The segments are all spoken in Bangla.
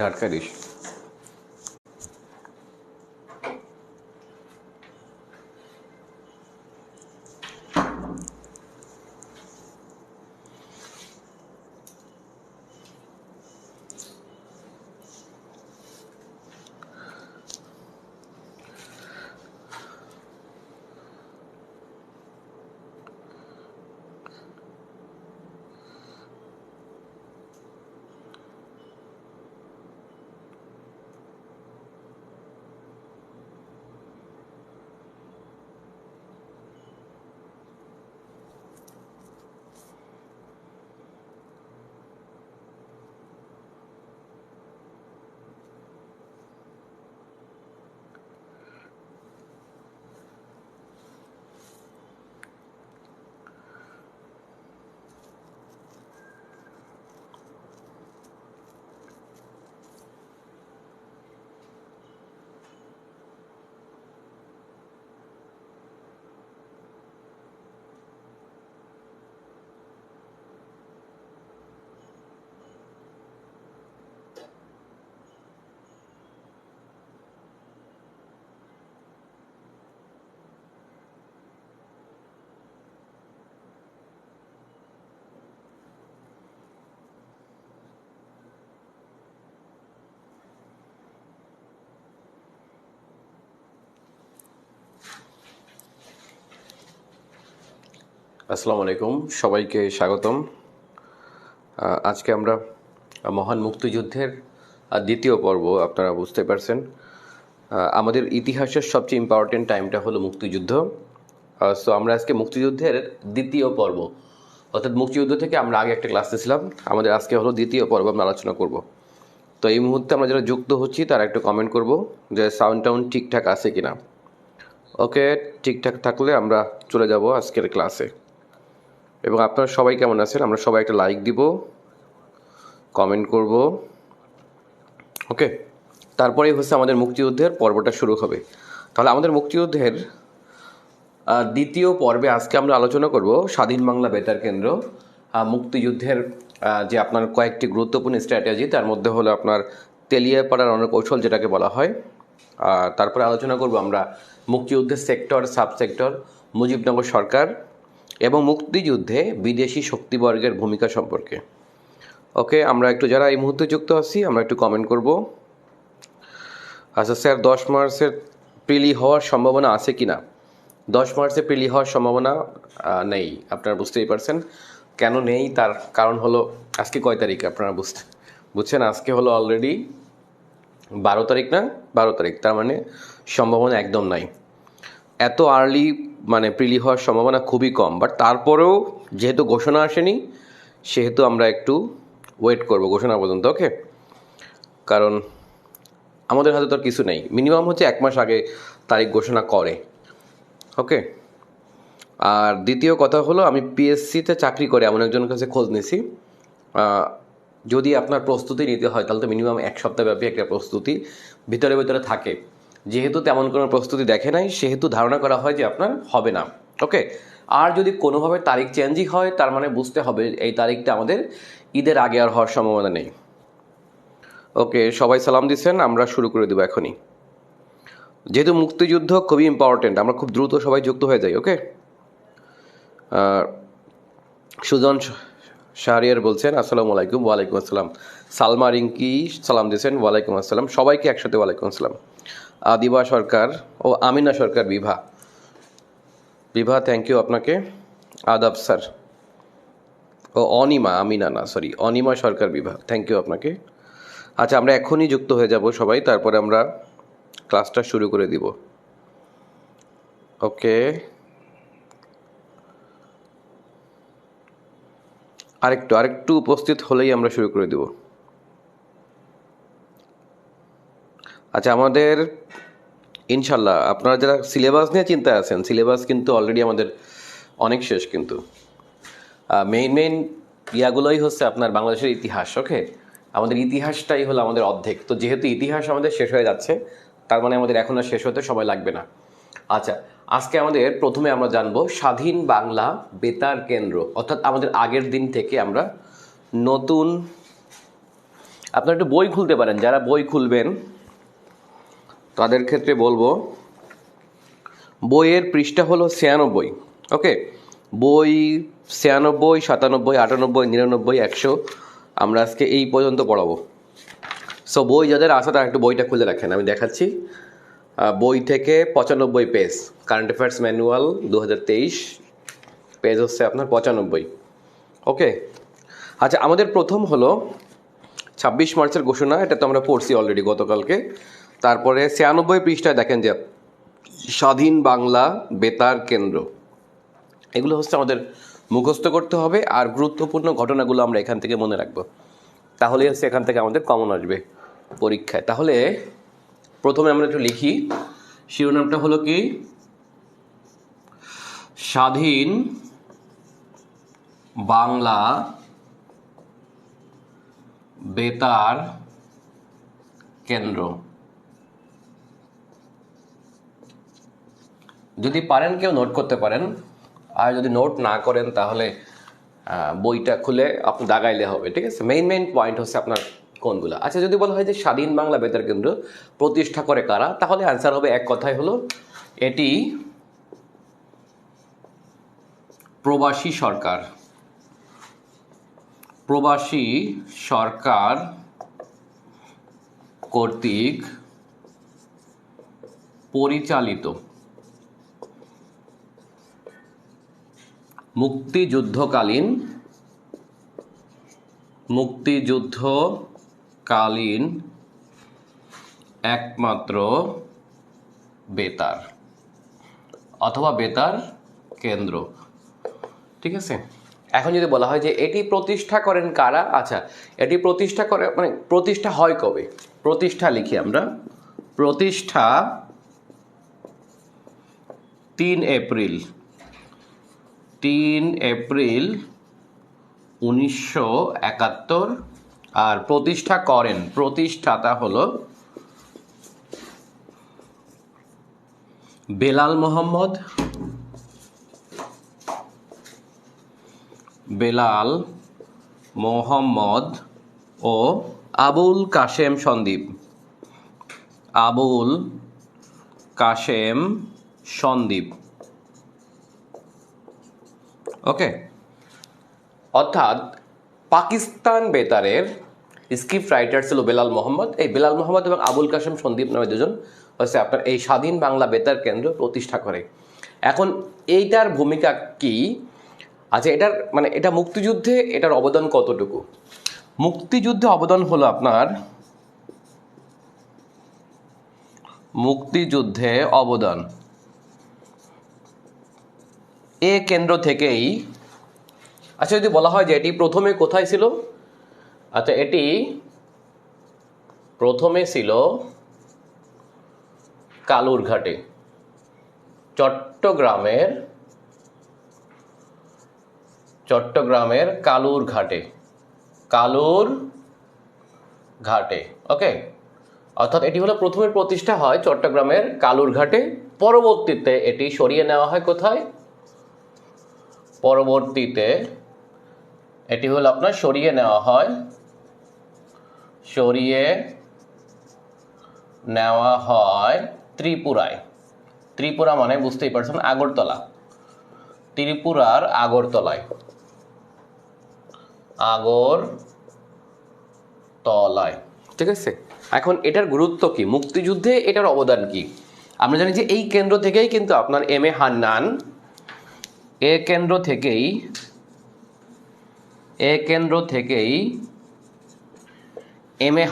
ঢাটকারিস। আসসালামু আলাইকুম, সবাইকে স্বাগতম। আজকে আমরা মহান মুক্তিযুদ্ধের দ্বিতীয় পর্ব, আপনারা বুঝতে পারছেন। আমাদের ইতিহাসের সবচেয়ে ইম্পর্টেন্ট টাইমটা হলো মুক্তিযুদ্ধ। সো আমরা আজকে মুক্তিযুদ্ধের দ্বিতীয় পর্ব, অর্থাৎ মুক্তিযুদ্ধ থেকে আমরা আগে একটা ক্লাসে ছিলাম, আমাদের আজকে হলো দ্বিতীয় পর্ব, আমরা আলোচনা করব। তো এই মুহূর্তে আমরা যারা যুক্ত হচ্ছি তারা একটু কমেন্ট করব যে সাউন্ড টাউন্ড ঠিকঠাক আছে কিনা। ওকে, ঠিকঠাক থাকলে আমরা চলে যাব আজকের ক্লাসে। এবং আপনারা সবাই কেমন আছেন? আমরা সবাই একটা লাইক দিব, কমেন্ট করব। ওকে, তারপরেই হচ্ছে আমাদের মুক্তিযুদ্ধের পর্বটা শুরু হবে। তাহলে আমাদের মুক্তিযুদ্ধের দ্বিতীয় পর্বে আজকে আমরা আলোচনা করব স্বাধীন বাংলা বেতার কেন্দ্র মুক্তিযুদ্ধের যে আপনার কয়েকটি গুরুত্বপূর্ণ স্ট্র্যাটেজি, তার মধ্যে হলো আপনার তেলিয়াপাড়ার রণকৌশল যেটাকে বলা হয়। তারপরে আলোচনা করব আমরা মুক্তিযুদ্ধের সেক্টর, সাবসেক্টর, মুজিবনগর সরকার এবং মুক্তিযুদ্ধে বিদেশি শক্তিবর্গের ভূমিকা সম্পর্কে। ওকে, আমরা একটু যারা এই মুহূর্তে যুক্ত আছি আমরা একটু কমেন্ট করব। আচ্ছা স্যার, 10 মার্চের প্রিলি হওয়ার সম্ভাবনা আছে কি না? 10 মার্চে প্রিলি হওয়ার সম্ভাবনা নেই, আপনারা বুঝতেই পারছেন। কেন নেই তার কারণ হলো, আজকে কয় তারিখ আপনারা বুঝছেন? আজকে হলো অলরেডি 12 তারিখ না? 12 তারিখ, তার মানে সম্ভাবনা একদম নাই। এত আর্লি মানে প্রিলি হওয়ার সম্ভাবনা খুবই কম, বাট তারপরেও যেহেতু ঘোষণা আসেনি সেহেতু আমরা একটু ওয়েট করব ঘোষণা পর্যন্ত। ওকে, কারণ আমাদের হাতে তো আর কিছু নেই, মিনিমাম হচ্ছে 1 মাস আগে তারিখ ঘোষণা করে। ওকে, আর দ্বিতীয় কথা হলো, আমি পিএসসিতে চাকরি করে এমন একজনের কাছে খোঁজ নিয়েছি। যদি আপনার প্রস্তুতি নিতে হয় তাহলে তো মিনিমাম 1 সপ্তাহব্যাপী একটা প্রস্তুতি ভিতরে থাকে। যেহেতু তেমন কোনো প্রস্তুতি দেখে নাই সেহেতু ধারণা করা হয় যে আপনার হবে না। ওকে, আর যদি কোনোভাবে তারিখ চেঞ্জই হয় তার মানে বুঝতে হবে এই তারিখটা আমাদের ঈদের আগে আর হওয়ার সম্ভাবনা নেই। ওকে, সবাই সালাম দিচ্ছেন, আমরা শুরু করে দেবো এখনই। যেহেতু মুক্তিযুদ্ধ খুবই ইম্পর্টেন্ট, আমরা খুব দ্রুত সবাই যুক্ত হয়ে যাই। ওকে, সুজন শাহরিয়ার বলছেন আসসালামু আলাইকুম। ওয়ালাইকুম আসসালাম। সালমা রিঙ্কি সালাম দিয়েছেন, ওয়ালাইকুম আসসালাম। সবাইকে একসাথে ওয়ালাইকুম আসসালাম। আদিবা সরকার ও আমিনা সরকার, বিভা থ্যাংক ইউ আপনাকে। আদাব স্যার। ও অনিমা, আমিনা না, sorry, Anima Sarkar, Bibha thank you আপনাকে। আচ্ছা, আমরা এখনই যুক্ত হয়ে যাব সবাই, তারপরে আমরা ক্লাসটা শুরু করে দিব। ওকে, আরেকটু উপস্থিত হলেই আমরা শুরু করে দেব। আচ্ছা, আমাদের ইনশাল্লাহ আপনারা যারা সিলেবাস নিয়ে চিন্তায় আছেন, সিলেবাস কিন্তু অলরেডি আমাদের অনেক শেষ, কিন্তু মেইন ইয়াগুলোই হচ্ছে আপনার বাংলাদেশের ইতিহাস। ওকে, আমাদের ইতিহাসটাই হলো আমাদের অর্ধেক। তো যেহেতু ইতিহাস আমাদের শেষ হয়ে যাচ্ছে, তার মানে আমাদের এখন আর শেষ হতে সময় লাগবে না। আচ্ছা, আজকে আমাদের প্রথমে আমরা জানবো স্বাধীন বাংলা বেতার কেন্দ্র, অর্থাৎ আমাদের আগের দিন থেকে আমরা নতুন আপনারা একটু বই খুলতে পারেন, যারা বই খুলবেন তাদের ক্ষেত্রে বলবো বইয়ের পৃষ্ঠা হলো 96। ওকে, বই 96, 97, 98, 99, 100 আমরা আজকে এই পর্যন্ত পড়াবো। সো বই যাদের আসে তারা একটু বইটা খুলে রাখেন, আমি দেখাচ্ছি। বই থেকে 95 page, current affairs manual 2023, page হচ্ছে আপনার 95। ওকে, আচ্ছা, আমাদের প্রথম হলো 26 মার্চের ঘোষণা, এটা তো আমরা পড়ছি অলরেডি গতকালকে। তারপরে 96 পৃষ্ঠায় দেখেন যে স্বাধীন বাংলা বেতার কেন্দ্র, এগুলো হচ্ছে আমাদের মুখস্থ করতে হবে, আর গুরুত্বপূর্ণ ঘটনাগুলো আমরা এখান থেকে মনে রাখবো, তাহলেই হচ্ছে এখান থেকে আমাদের কমন আসবে পরীক্ষায়। তাহলে প্রথমে আমরা একটু লিখি, শিরোনামটা হলো কি, স্বাধীন বাংলা বেতার কেন্দ্র। যদি পারেন কেউ নোট করতে পারেন, আর যদি নোট না করেন তাহলে বইটা খুলে আপনি দাগাইলে হবে, ঠিক আছে। মেইন পয়েন্ট হচ্ছে আপনার কোনগুলো। আচ্ছা, যদি বলা হয় যে স্বাধীন বাংলা বেতার কেন্দ্র প্রতিষ্ঠা করে কারা, তাহলে অ্যান্সার হবে এক কথায় হলো এটি প্রবাসী সরকার। প্রবাসী সরকার কর্তৃক পরিচালিত মুক্তিযুদ্ধকালীন একমাত্র বেতার অথবা বেতার কেন্দ্র, ঠিক আছে। এখন যদি বলা হয় যে এটি প্রতিষ্ঠা করেন কারা, আচ্ছা, এটি প্রতিষ্ঠা করে মানে প্রতিষ্ঠা হয় কবে, প্রতিষ্ঠা লিখি আমরা, প্রতিষ্ঠা 3 এপ্রিল 1971। আর প্রতিষ্ঠা করেন, প্রতিষ্ঠাতা হলো বেলাল মোহাম্মদ ও আবুল কাশেম সন্দীপ। ওকে, অর্থাৎ পাকিস্তান বেতারের স্ক্রিপ্ট রাইটার ছিল বেলাল মোহাম্মদ। এই বেলাল মোহাম্মদ এবং আবুল কাশেম সন্দীপ নামে দুজন হচ্ছে আপনার এই স্বাধীন বাংলা বেতার কেন্দ্র প্রতিষ্ঠা করে। এখন এইটার ভূমিকা কি, আচ্ছা, এটার মানে এটা মুক্তিযুদ্ধে এটার অবদান কতটুকু? মুক্তিযুদ্ধে অবদান হলো আপনার, মুক্তিযুদ্ধে অবদান এ কেন্দ্র থেকেই। আচ্ছা, যদি বলা হয় যে এটি প্রথমে কোথায় ছিল, আচ্ছা, এটি প্রথমে ছিল কালুরঘাটে, চট্টগ্রামের কালুরঘাটে। ওকে, অর্থাৎ এটি হলো প্রথমে প্রতিষ্ঠা হয় চট্টগ্রামের কালুরঘাটে, পরবর্তীতে এটি সরিয়ে নেওয়া হয় কোথায়, পরবর্তীতে এটি হলো আপনার সরিয়ে নেওয়া হয় ত্রিপুরায়। ত্রিপুরা মানে বুঝতেই পারছেন আগরতলা, ত্রিপুরার আগরতলায়, ঠিক আছে। এখন এটার গুরুত্ব কি, মুক্তিযুদ্ধে এটার অবদান কি? আমরা জানি যে এই কেন্দ্র থেকেই কিন্তু আপনার এম এ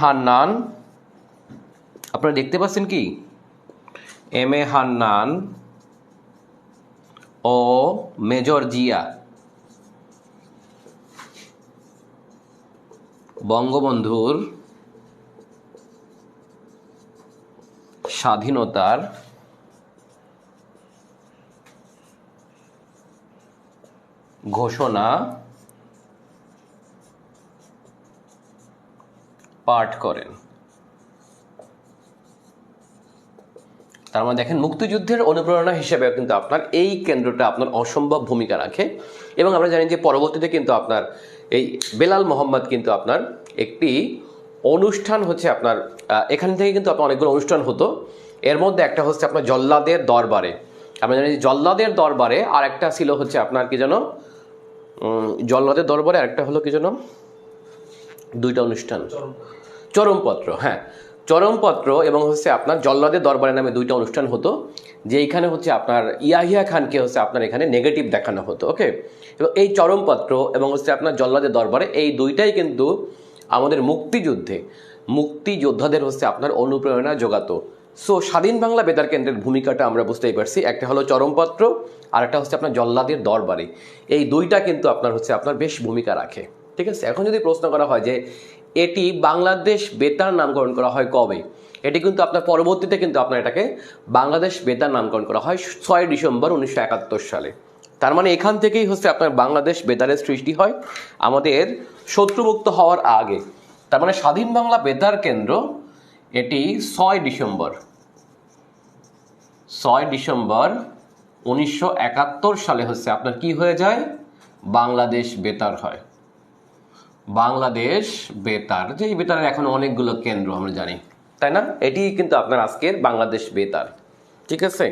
হান্নান আপনারা দেখতে পাচ্ছেন কি, M A Hannan O major Zia বঙ্গবন্ধুর স্বাধীনতার ঘোষণা পাঠ করেন। তার মানে দেখেন, মুক্তিযুদ্ধের অনুপ্রেরণা হিসেবে কিন্তু আপনার এই কেন্দ্রটা আপনার অসম্ভব ভূমিকা রাখে। এবং আমরা জানি যে পরবর্তীতে কিন্তু আপনার এই বেলাল মোহাম্মদ কিন্তু আপনার একটি অনুষ্ঠান হচ্ছে আপনার এখান থেকে কিন্তু আপনার অনেকগুলো অনুষ্ঠান হতো। এর মধ্যে একটা হচ্ছে আপনার জল্লাদের দরবারে, আমরা জানি জল্লাদের দরবারে, আর একটা ছিল হচ্ছে আপনার কি যেন জল্লাদের দরবারে আরেকটা হলো কি যেন, দুইটা অনুষ্ঠান, চরমপত্র, হ্যাঁ চরমপত্র এবং হচ্ছে আপনার জল্লাদের দরবারে নামে দুইটা অনুষ্ঠান হতো, যে এইখানে হচ্ছে আপনার ইয়াহিয়া খানকে হচ্ছে আপনার এখানে নেগেটিভ দেখানো হতো। ওকে, এবং এই চরমপত্র এবং হচ্ছে আপনার জল্লাদের দরবারে এই দুইটাই কিন্তু আমাদের মুক্তিযোদ্ধাদের হচ্ছে আপনার অনুপ্রেরণা যোগাতো। সো স্বাধীন বাংলা বেতার কেন্দ্রের ভূমিকাটা আমরা বুঝতেই পারছি, একটা হলো চরমপত্র আর একটা হচ্ছে আপনার জল্লাদের দরবারে, এই দুইটা কিন্তু আপনার হচ্ছে আপনার বেশ ভূমিকা রাখে। ঠিক আছে, এখন যদি প্রশ্ন করা হয় যে এটি বাংলাদেশ বেতার নামকরণ করা হয় কবে, এটি কিন্তু আপনার পরবর্তীতে কিন্তু আপনার এটাকে বাংলাদেশ বেতার নামকরণ করা হয় 6 ডিসেম্বর 1971 সালে। তার মানে এখান থেকেই হচ্ছে আপনার বাংলাদেশ বেতারের সৃষ্টি হয় আমাদের শত্রুমুক্ত হওয়ার আগে। তার মানে স্বাধীন বাংলা বেতার কেন্দ্র এটি 6 ডিসেম্বর 1971 সালে হচ্ছে আপনার কি হয়ে যায়, বাংলাদেশ বেতার হয়। বাংলাদেশ বেতার, যে বেতারের এখন অনেকগুলো কেন্দ্র আমরা জানি, তাই না? এটি কিন্তু আপনার আজকের বাংলাদেশ বেতার। ঠিক আছে,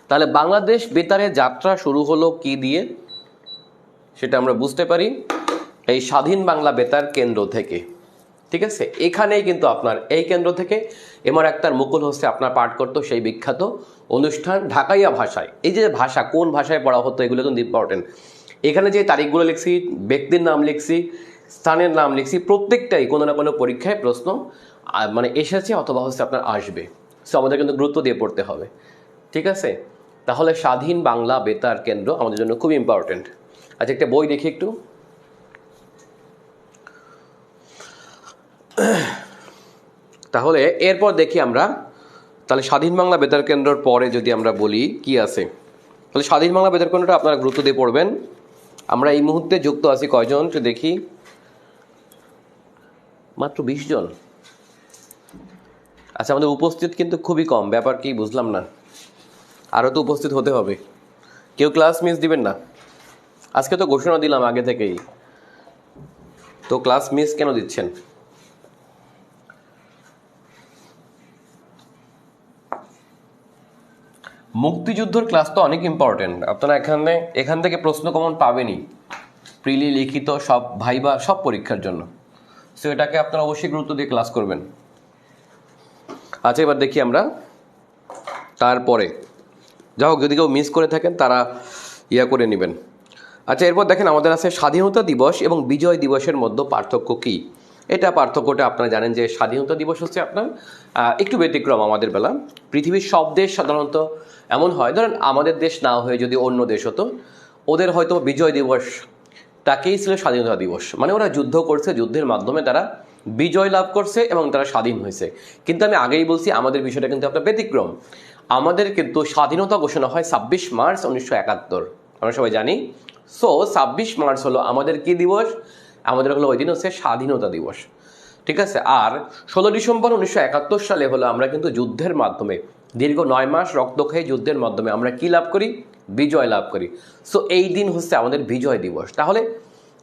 তাহলে বাংলাদেশ বেতারের যাত্রা শুরু হলো কি দিয়ে, সেটা আমরা বুঝতে পারি এই স্বাধীন বাংলা বেতার কেন্দ্র থেকে। ঠিক আছে, এখানেই কিন্তু আপনার এই কেন্দ্র থেকে এমআর আক্তার মুকুল হচ্ছে আপনার পাঠ করতো সেই বিখ্যাত অনুষ্ঠান ঢাকাইয়া ভাষায়। এই যে ভাষা, কোন ভাষায় পড়া হতো, এগুলো কিন্তু ইম্পর্টেন্ট। এখানে যে তারিখগুলো লিখছি, ব্যক্তির নাম লিখছি, স্থানের নাম লিখছি, প্রত্যেকটাই কোনো না কোনো পরীক্ষায় প্রশ্ন মানে এসেছে অথবা হচ্ছে আপনার আসবে। সো আমাদের কিন্তু গুরুত্ব দিয়ে পড়তে হবে। ঠিক আছে, তাহলে স্বাধীন বাংলা বেতার কেন্দ্র আমাদের জন্য খুব ইম্পর্টেন্ট। আচ্ছা, একটা বই দেখি একটু। তাহলে এরপর দেখি আমরা, তাহলে স্বাধীন বাংলা বেতার কেন্দ্রের পরে যদি আমরা বলি কি আছে, তাহলে স্বাধীন বাংলা বেতার কেন্দ্রটা আপনারা গুরুত্ব দিয়ে পড়বেন। আমরা এই মুহূর্তে যুক্ত আছি কয়জন দেখি, মাত্র 20 জন। আচ্ছা, আমাদের উপস্থিত কিন্তু খুবই কম, ব্যাপার কি বুঝলাম না, আরও তো উপস্থিত হতে হবে। কেউ ক্লাস মিস দিবেন না, আজকে তো ঘোষণা দিলাম আগে থেকেই, তো ক্লাস মিস কেন দিচ্ছেন? মুক্তিযুদ্ধের ক্লাস তো অনেক ইম্পর্টেন্ট, আপনারা এখান থেকে প্রশ্ন কমন পাবেনই, প্রিলি, লিখিত, সব ভাইবা, সব পরীক্ষার জন্য। সো এটাকে আপনারা অবশ্যই গুরুত্ব দিয়ে ক্লাস করবেন। আচ্ছা, এবার দেখি আমরা তারপরে, যা হোক যদি কেউ মিস করে থাকেন তারা করে নেবেন। আচ্ছা, এরপর দেখেন আমাদের আছে স্বাধীনতা দিবস এবং বিজয় দিবসের মধ্যে পার্থক্য কী। এটা পার্থক্যটা আপনারা জানেন যে স্বাধীনতা দিবস হচ্ছে আপনার একটু ব্যতিক্রম আমাদের বেলা। পৃথিবীর সব দেশ সাধারণত এমন হয়, ধরেন আমাদের দেশ না হয়ে যদি অন্য দেশ হতো, ওদের হয়তো বিজয় দিবস তাকেই ছিল স্বাধীনতা দিবস, মানে ওরা যুদ্ধ করছে, যুদ্ধের মাধ্যমে তারা বিজয় লাভ করছে এবং তারা স্বাধীন হয়েছে। কিন্তু আমি আগেই বলছি আমাদের বিষয়টা কিন্তু আপনার ব্যতিক্রম। আমাদের কিন্তু স্বাধীনতা ঘোষণা হয় 26 মার্চ 1971, আমরা সবাই জানি। সো 26 মার্চ হলো আমাদের কি দিবস, আমাদের হলো ওই দিন হচ্ছে স্বাধীনতা দিবস। ঠিক আছে, আর 16 ডিসেম্বর 1971 সালে হলো আমরা কিন্তু যুদ্ধের মাধ্যমে, দীর্ঘ 9 মাস রক্তক্ষয়ী যুদ্ধের মাধ্যমে আমরা কি লাভ করি, বিজয় লাভ করি। সো এই দিন হচ্ছে আমাদের বিজয় দিবস। তাহলে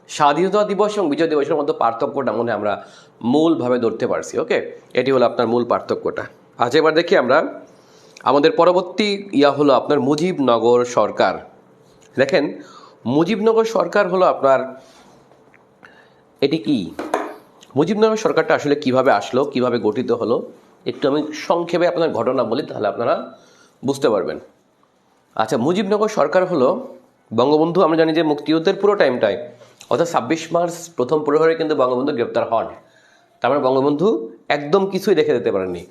স্বাধীনতা দিবস এবং বিজয় দিবসের মধ্যে পার্থক্যটা মনে আমরা মূলভাবে ধরতে পারছি। ওকে, এটি হলো আপনার মূল পার্থক্যটা। আচ্ছা, এবার দেখি আমরা আমাদের পরবর্তী হলো আপনার মুজিবনগর সরকার। দেখেন, মুজিবনগর সরকার হলো আপনার, এটি কি, মুজিবনগর সরকারটা আসলে কিভাবে আসলো, কিভাবে গঠিত হলো, একটু আমি সংক্ষেপে আপনার ঘটনা বলি, তাহলে আপনারা বুঝতে পারবেন। আচ্ছা, মুজিবনগর সরকার হলো বঙ্গবন্ধু, আমরা জানি যে মুক্তিযুদ্ধের পুরো টাইমটাই, অর্থাৎ 26 মার্চ প্রথম প্রহরে কিন্তু বঙ্গবন্ধু গ্রেপ্তার হন। তার মানে বঙ্গবন্ধু একদম কিছুই দেখে দিতে পারেননি,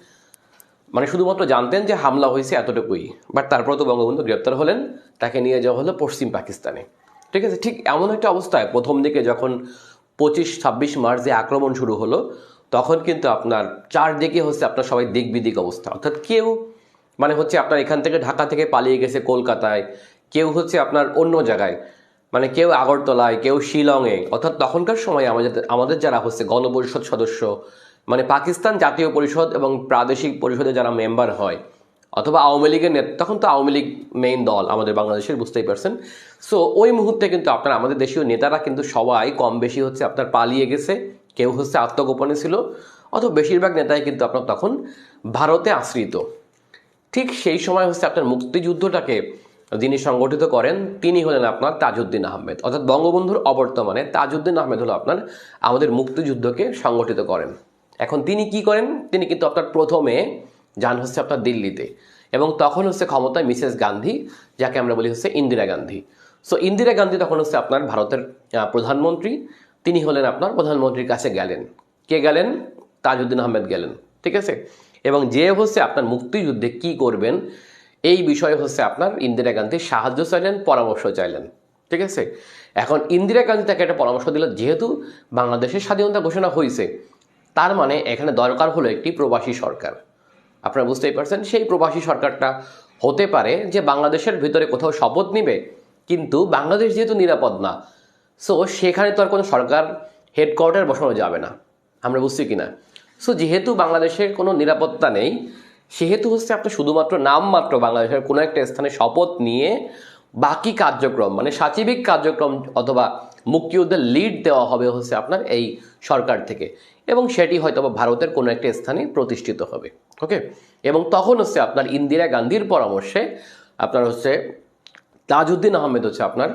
মানে শুধুমাত্র জানতেন যে হামলা হয়েছে এতটুকুই, বাট তারপর তো বঙ্গবন্ধু গ্রেপ্তার হলেন, তাকে নিয়ে যাওয়া হলো পশ্চিম পাকিস্তানে। ঠিক আছে, ঠিক এমন একটা অবস্থায় প্রথম দিকে যখন 25-26 মার্চ যে আক্রমণ শুরু হলো, তখন কিন্তু আপনার চারদিকে হচ্ছে আপনার সবাই দিক বিদিক অবস্থা, অর্থাৎ কেউ মানে হচ্ছে আপনার এখান থেকে ঢাকা থেকে পালিয়ে গেছে কলকাতায়, কেউ হচ্ছে আপনার অন্য জায়গায়, মানে কেউ আগরতলায়, কেউ শিলংয়ে। অর্থাৎ তখনকার সময় আমাদের যারা হচ্ছে গণপরিষদ সদস্য, মানে পাকিস্তান জাতীয় পরিষদ এবং প্রাদেশিক পরিষদে যারা মেম্বার হয়, অথবা আওয়ামী লীগের তখন তো আওয়ামী লীগ মেইন দল আমাদের বাংলাদেশের, বুঝতেই পারছেন। সো ওই মুহূর্তে কিন্তু আপনার আমাদের দেশীয় নেতারা কিন্তু সবাই কম বেশি হচ্ছে আপনার পালিয়ে গেছে, কেউ হচ্ছে আত্মগোপনে ছিল, অথবা বেশিরভাগ নেতাই কিন্তু আপনার তখন ভারতে আশ্রিত। ঠিক সেই সময় হচ্ছে আপনার মুক্তিযুদ্ধটাকে যিনি সংগঠিত করেন তিনি হলেন আপনার তাজউদ্দিন আহমেদ, অর্থাৎ বঙ্গবন্ধুর অবর্তমানে তাজউদ্দিন আহমেদ হলো আপনার আমাদের মুক্তিযুদ্ধকে সংগঠিত করেন। এখন তিনি কি করেন, তিনি কিন্তু আপনার প্রথমে যান হচ্ছে আপনার দিল্লিতে, এবং তখন হচ্ছে ক্ষমতায় মিসেস গান্ধী, যাকে আমরা বলি হচ্ছে ইন্দিরা গান্ধী। সো ইন্দিরা গান্ধী তখন হচ্ছে আপনার ভারতের প্রধানমন্ত্রী। তিনি হলেন আপনার প্রধানমন্ত্রীর কাছে গেলেন। কে গেলেন? তাজউদ্দিন আহমেদ গেলেন, ঠিক আছে। এবং যে হচ্ছে আপনার মুক্তিযুদ্ধে কি করবেন এই বিষয়ে হচ্ছে আপনার ইন্দিরা গান্ধী সাহায্য চাইলেন, পরামর্শ চাইলেন, ঠিক আছে। এখন ইন্দিরা গান্ধী তাকে একটা পরামর্শ দিল, যেহেতু বাংলাদেশের স্বাধীনতা ঘোষণা হয়েছে, তার মানে এখানে দরকার হলো একটি প্রবাসী সরকার। আপনারা বুঝতেই পারছেন, সেই প্রবাসী সরকারটা হতে পারে যে বাংলাদেশের ভিতরে কোথাও শপথ নিবে, কিন্তু বাংলাদেশ যেহেতু নিরাপদ না, সো সেখানে তো আর কোনো সরকার হেডকোয়ার্টার বসানো যাবে না। আমরা বুঝছি কিনা? সো যেহেতু বাংলাদেশের কোনো নিরাপত্তা নেই, সেহেতু হচ্ছে আপনার শুধুমাত্র নামমাত্র বাংলাদেশের কোনো একটা স্থানে শপথ নিয়ে বাকি কার্যক্রম মানে সাচিবিক কার্যক্রম অথবা মুক্তিযুদ্ধের লিড দেওয়া হবে হচ্ছে আপনার এই সরকার থেকে, এবং সেটি হয়তো ভারতের কোনো একটা স্থানে প্রতিষ্ঠিত হবে। ওকে, এবং তখন হচ্ছে আপনার ইন্দিরা গান্ধীর পরামর্শে আপনার হচ্ছে তাজউদ্দিন আহমেদ হচ্ছে আপনার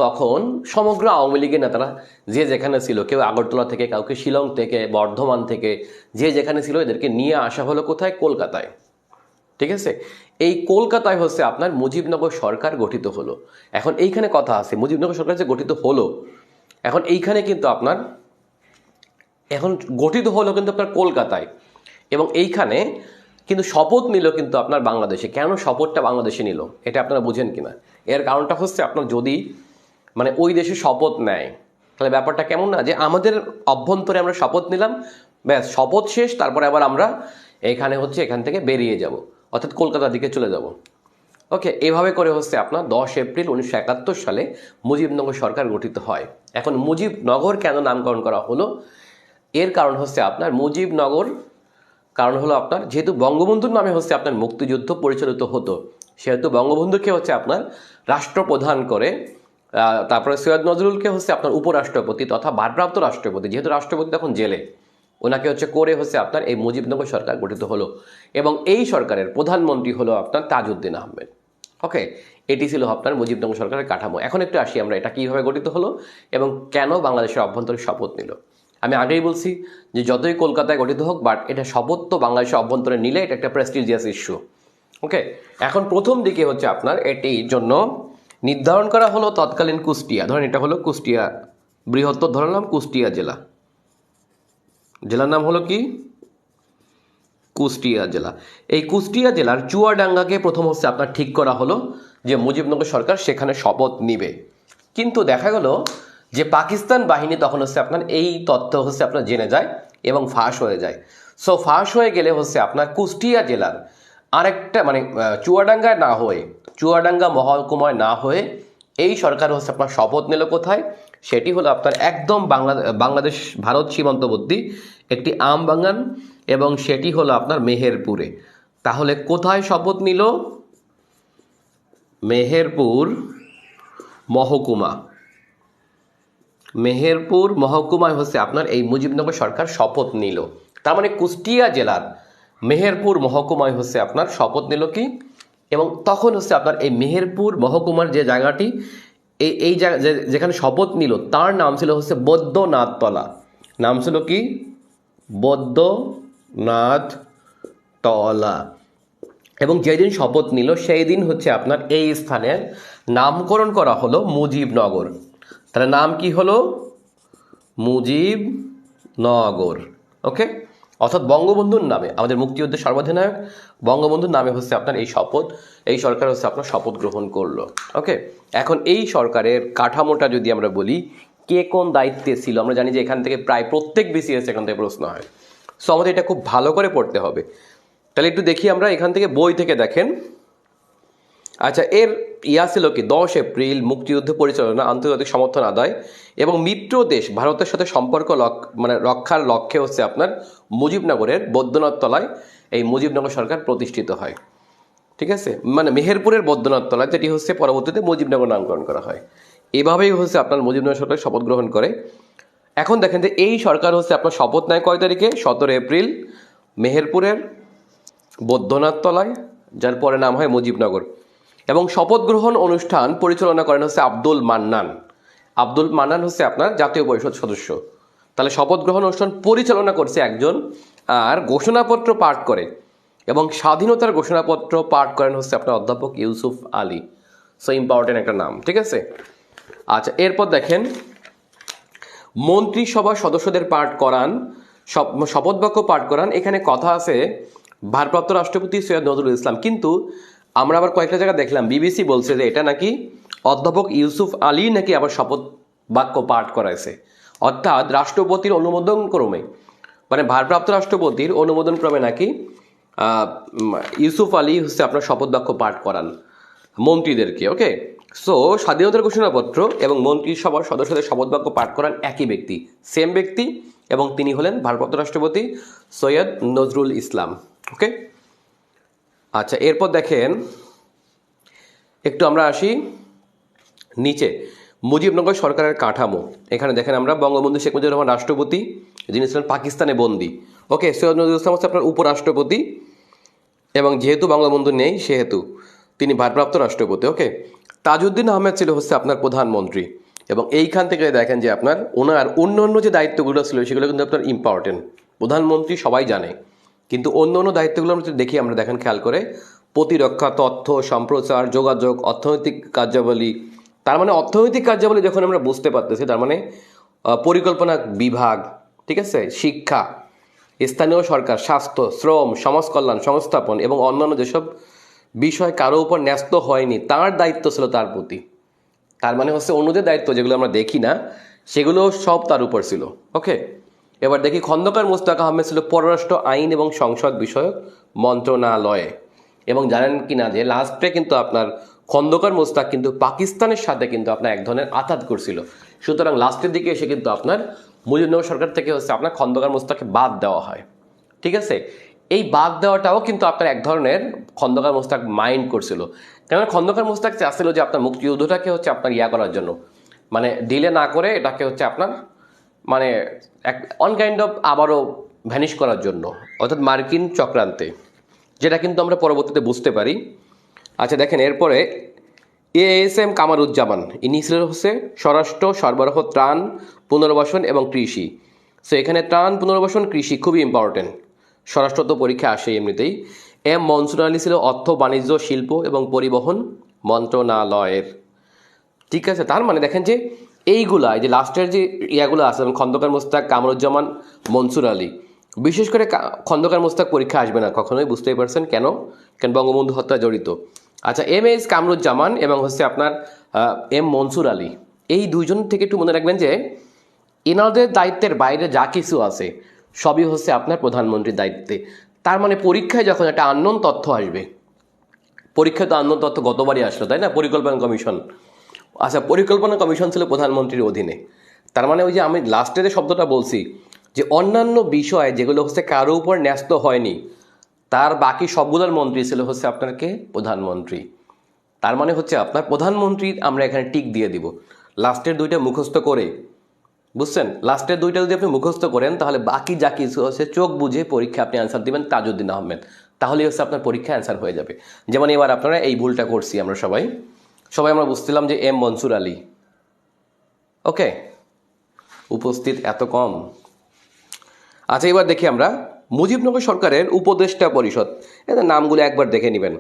তখন সমগ্র আওয়ামী লীগের নেতারা যে যেখানে ছিল, কেউ আগরতলা থেকে, কাউকে শিলং থেকে, বর্ধমান থেকে, যে যেখানে ছিল এদেরকে নিয়ে আসা হলো কোথায়? কলকাতায়, ঠিক আছে। এই কলকাতায় হচ্ছে আপনার মুজিবনগর সরকার গঠিত হলো। এখন এইখানে কথা আছে, মুজিবনগর সরকার যে গঠিত হলো, এখন এইখানে কিন্তু আপনার এখন গঠিত হলো কিন্তু আপনার কলকাতায়, এবং এইখানে কিন্তু শপথ নিল কিন্তু আপনার বাংলাদেশে। কেন শপথটা বাংলাদেশে নিল এটা আপনারা বুঝেন কিনা? এর কারণটা হচ্ছে আপনার যদি মানে ওই দেশে শপথ নেয়, তাহলে ব্যাপারটা কেমন না, যে আমাদের অভ্যন্তরে আমরা শপথ নিলাম, ব্যাস শপথ শেষ, তারপরে আবার আমরা এখানে হচ্ছে এখান থেকে বেরিয়ে যাব, অর্থাৎ কলকাতার দিকে চলে যাব। ওকে, এভাবে করে হচ্ছে আপনার 10 এপ্রিল 1971 সালে মুজিবনগর সরকার গঠিত হয়। এখন মুজিবনগর কেন নামকরণ করা হলো? এর কারণ হচ্ছে আপনার মুজিবনগর কারণ হলো আপনার যেহেতু বঙ্গবন্ধুর নামে হচ্ছে আপনার মুক্তিযুদ্ধ পরিচালিত হতো, সেহেতু বঙ্গবন্ধুকে হচ্ছে আপনার রাষ্ট্রপ্রধান করে, তারপরে সৈয়দ নজরুলকে হচ্ছে আপনার উপরাষ্ট্রপতি তথা ভারপ্রাপ্ত রাষ্ট্রপতি, যেহেতু রাষ্ট্রপতি তখন জেলে, ওনাকে হচ্ছে করে হচ্ছে আপনার এই মুজিবনগর সরকার গঠিত হলো, এবং এই সরকারের প্রধানমন্ত্রী হলো আপনার তাজউদ্দিন আহমেদ। ওকে, এটি ছিল আপনার মুজিবনগর সরকারের কাঠামো। এখন একটু আসি আমরা এটা কীভাবে গঠিত হলো এবং কেন বাংলাদেশের অভ্যন্তরে শপথ নিল। আমি আগেই বলছি যে যতই কলকাতায় গঠিত হোক, বাট এটা শপথ তো বাংলাদেশের অভ্যন্তরে নিলে এটা একটা প্রেস্টিজিয়াস ইস্যু। ওকে, এখন প্রথম দিকে হচ্ছে আপনার এটির জন্য নির্ধারণ করা হলো তৎকালীন কুষ্টিয়া, ধরেন এটা হলো কুষ্টিয়া বৃহত্তর ধরলাম কুষ্টিয়া জেলা, জেলার নাম হলো কি? কুষ্টিয়া জেলা। এই কুষ্টিয়া জেলার চুয়াডাঙ্গাকে প্রথম হচ্ছে আপনার ঠিক করা হলো যে মুজিবনগর সরকার সেখানে শপথ নিবে। কিন্তু দেখা গেল যে পাকিস্তান বাহিনী তখন হচ্ছে আপনার এই তথ্য হচ্ছে আপনার জেনে যায় এবং ফাঁস হয়ে যায়। সো ফাঁস হয়ে গেলে হচ্ছে আপনার কুষ্টিয়া জেলার আরেকটা মানে চুয়াডাঙ্গায় না হয়ে, চুয়াডাঙ্গা মহকুমায় না হয়ে এই সরকার হচ্ছে আপনার শপথ নিল কোথায়? সেটি হলো আপনার একদম বাংলাদেশ ভারত সীমান্তবর্তী একটি আম বাগান, এবং সেটি হলো আপনার মেহেরপুরে। তাহলে কোথায় শপথ নিল? মেহেরপুর মহকুমা। মেহেরপুর মহকুমায় হচ্ছে আপনার এই মুজিবনগর সরকার শপথ নিল। তার মানে কুষ্টিয়া জেলার মেহেরপুর মহকুমায় হচ্ছে আপনার শপথ নিল কি? এবং তখন হচ্ছে আপনার এই মেহেরপুর মহকুমার যে জায়গাটি এই যেখানে শপথ নিল তার নাম ছিল হচ্ছে বৈদ্যনাথতলা। নাম ছিল কি? বৈদ্যনাথতলা। এবং যেদিন শপথ নিল সেই দিন হচ্ছে আপনার এই স্থানের নামকরণ করা হলো মুজিবনগর। তাহলে নাম কি হলো? মুজিবনগর। ওকে, অর্থাৎ বঙ্গবন্ধুর নামে, আমাদের মুক্তিযুদ্ধের সর্বাধিনায়ক বঙ্গবন্ধুর নামে হচ্ছে আপনার এই সরকার হচ্ছে আপনার শপথ গ্রহণ করলো। ওকে, এখন এই সরকারের কাঠামোটা যদি আমরা বলি কে কোন দায়িত্বে ছিল, আমরা জানি যে এখান থেকে প্রায় প্রত্যেক বিসিএস এখান থেকে প্রশ্ন হয়। সো আমাদের এটা খুব ভালো করে পড়তে হবে। তাহলে একটু দেখি আমরা এখান থেকে, বই থেকে দেখেন। আচ্ছা, এর ছিল কি? 10 এপ্রিল মুক্তিযুদ্ধ পরিচালনা, আন্তর্জাতিক সমর্থন আদায় এবং মিত্র দেশ ভারতের সাথে সম্পর্ক রক্ষার লক্ষ্যে হচ্ছে আপনার মুজিবনগরের বৈদ্যনাথতলায় এই মুজিবনগর সরকার প্রতিষ্ঠিত হয়। ঠিক আছে, মানে মেহেরপুরের বৈদ্যনাথতলায়, যেটি হচ্ছে পরবর্তীতে মুজিবনগর নামকরণ করা হয়। এভাবেই হচ্ছে আপনার মুজিবনগর সরকার শপথ গ্রহণ করে। এখন দেখেন যে এই সরকার হচ্ছে আপনার শপথ নেয় কয় তারিখে? 17 এপ্রিল মেহেরপুরের বৈদ্যনাথ তলায়, যার পরে নাম হয় মুজিবনগর। এবং শপথ গ্রহণ অনুষ্ঠান পরিচালনা করেন হচ্ছে আব্দুল মান্নান। আব্দুল মান্নান হচ্ছে আপনার জাতীয় পরিষদ সদস্য। তাহলে শপথ গ্রহণ অনুষ্ঠান পরিচালনা করছে একজন, আর ঘোষণাপত্র পাঠ করে এবং স্বাধীনতার ঘোষণাপত্র পাঠ করেন হচ্ছে আপনার অধ্যাপক ইউসুফ আলী। সো ইম্পর্টেন্ট একটা নাম, ঠিক আছে। আচ্ছা, এরপর দেখেন মন্ত্রিসভার সদস্যদের পাঠ করান, শপথ বাক্য পাঠ করান। এখানে কথা আছে ভারপ্রাপ্ত রাষ্ট্রপতি সৈয়দ নজরুল ইসলাম, কিন্তু আমরা আবার কয়েকটা জায়গা দেখলাম বিবিসি বলছে যে এটা নাকি অধ্যাপক ইউসুফ আলী নাকি আবার শপথ বাক্য পাঠ করাইছে, অর্থাৎ রাষ্ট্রপতির অনুমোদন ক্রমে, মানে ভারপ্রাপ্ত রাষ্ট্রপতির অনুমোদন ক্রমে নাকি ইউসুফ আলী হচ্ছে আপনার শপথ বাক্য পাঠ করান মন্ত্রীদেরকে। ওকে, সো স্বাধীনতার ঘোষণাপত্র এবং মন্ত্রিসভার সদস্যদের শপথ বাক্য পাঠ করান একই ব্যক্তি, সেম ব্যক্তি, এবং তিনি হলেন ভারপ্রাপ্ত রাষ্ট্রপতি সৈয়দ নজরুল ইসলাম। ওকে, আচ্ছা, এরপর দেখেন একটু আমরা আসি নিচে, মুজিবনগর সরকারের কাঠামো। এখানে দেখেন আমরা বঙ্গবন্ধু শেখ মুজিবুর রহমান রাষ্ট্রপতি, যিনি ছিলেন পাকিস্তানে বন্দী। ওকে, সৈয়দ নজরুল ইসলাম হচ্ছে আপনার উপরাষ্ট্রপতি, এবং যেহেতু বঙ্গবন্ধু নেই সেহেতু তিনি ভারপ্রাপ্ত রাষ্ট্রপতি। ওকে, তাজউদ্দিন আহমেদ ছিল হচ্ছে আপনার প্রধানমন্ত্রী, এবং এইখান থেকে দেখেন যে আপনার ওনার অন্য যে দায়িত্বগুলো ছিল সেগুলো কিন্তু আপনার ইম্পর্টেন্ট। প্রধানমন্ত্রী সবাই জানে, কিন্তু অন্য দায়িত্বগুলো আমরা দেখি, আমরা দেখেন খেয়াল করে, প্রতিরক্ষা, তথ্য সম্প্রচার, যোগাযোগ, অর্থনৈতিক কার্যাবলী। তার মানে অর্থনৈতিক কার্যাবলী যখন আমরা বুঝতে পারতেছি, তার মানে পরিকল্পনা বিভাগ, ঠিক আছে, শিক্ষা, স্থানীয় সরকার, স্বাস্থ্য, শ্রম, সমাজ কল্যাণ, সংস্থাপন এবং অন্যান্য যেসব বিষয় কারো উপর ন্যস্ত হয়নি তার দায়িত্ব ছিল তার প্রতি। তার মানে হচ্ছে অন্যদের দায়িত্ব যেগুলো আমরা দেখি না সেগুলো সব তার উপর ছিল। ওকে, এবার দেখি খন্দকার মোস্তাক আহমেদ ছিল পররাষ্ট্র আইন এবং সংসদ বিষয়ক মন্ত্রণালয়ে। এবং জানেন কি না যে লাস্টে কিন্তু আপনার খন্দকার মোস্তাক কিন্তু পাকিস্তানের সাথে কিন্তু আপনার এক ধরনের আঘাত করছিল, সুতরাং লাস্টের দিকে এসে কিন্তু আপনার মুজিবনগর সরকার থেকে হচ্ছে আপনার খন্দকার মোস্তাককে বাদ দেওয়া হয়। ঠিক আছে, এই বাদ দেওয়াটাও কিন্তু আপনার এক ধরনের খন্দকার মোস্তাক মাইন্ড করছিল, কেননা খন্দকার মোস্তাক চাচ্ছিল যে আপনার মুক্তিযুদ্ধটাকে হচ্ছে আপনার করার জন্য, মানে ডিলে না করে এটাকে হচ্ছে আপনার মানে এক অন কাইন্ড অফ আবারও ভ্যানিশ করার জন্য, অর্থাৎ মার্কিন চক্রান্তে, যেটা কিন্তু আমরা পরবর্তীতে বুঝতে পারি। আচ্ছা দেখেন, এরপরে ASM কামারুজ্জামান, ইনি ছিলেন হচ্ছে স্বরাষ্ট্র, সরবরাহ, ত্রাণ, পুনর্বাসন এবং কৃষি। সো এখানে ত্রাণ, পুনর্বাসন, কৃষি খুবই ইম্পর্টেন্ট, স্বরাষ্ট্র তো পরীক্ষা আসে এমনিতেই। মনসুর আলী ছিল অর্থ, বাণিজ্য, শিল্প এবং পরিবহন মন্ত্রণালয়ের। ঠিক আছে, তার মানে দেখেন যে এইগুলা, এই যে লাস্টের যে ইয়াগুলো আছে, খন্দকার মোস্তাক, কামরুজ্জামান, মনসুর আলী, বিশেষ করে খন্দকার মোস্তাক পরীক্ষা আসবে না কখনোই, বুঝতেই পারছেন কেন, বঙ্গবন্ধু হত্যা জড়িত। আচ্ছা, MS কামরুজ্জামান এবং হচ্ছে আপনার মনসুর আলী, এই দুইজন থেকে একটু মনে রাখবেন যে এনাদের দায়িত্বের বাইরে যা কিছু আছে সবই হচ্ছে আপনার প্রধানমন্ত্রীর দায়িত্বে। তার মানে পরীক্ষায় যখন একটা আননোন তথ্য আসবে, পরীক্ষায় তো আননোন তথ্য গতবারই আসলো, তাই না, পরিকল্পনা কমিশন। আচ্ছা, পরিকল্পনা কমিশন ছিল প্রধানমন্ত্রীর অধীনে। তার মানে ওই যে আমি লাস্টে যে শব্দটা বলছি যে অন্যান্য বিষয় যেগুলো হচ্ছে কারো উপর ন্যস্ত হয়নি, তার বাকি সবগুলোর মন্ত্রী ছিল হচ্ছে আপনার কে, প্রধানমন্ত্রী। তার মানে হচ্ছে আপনার প্রধানমন্ত্রী আমরা এখানে টিক দিয়ে দিব লাস্টের দুইটা মুখস্থ করে, বুঝছেন, লাস্টের দুইটা যদি আপনি মুখস্থ করেন তাহলে বাকি যা কিছু হচ্ছে চোখ বুঝে পরীক্ষা আপনি অ্যান্সার দিবেন তাজউদ্দিন আহমেদ, তাহলেই হচ্ছে আপনার পরীক্ষা অ্যান্সার হয়ে যাবে। যেমন এবার আপনারা এই ভুলটা করছি আমরা সবাই আমরা বুঝছিলাম যে মনসুর আলী। ওকে, উপস্থিত এত কম। আচ্ছা, এবার দেখি আমরা মুজিবনগর সরকারের উপদেষ্টা পরিষদ, এদের নামগুলো একবার দেখে নেবেন।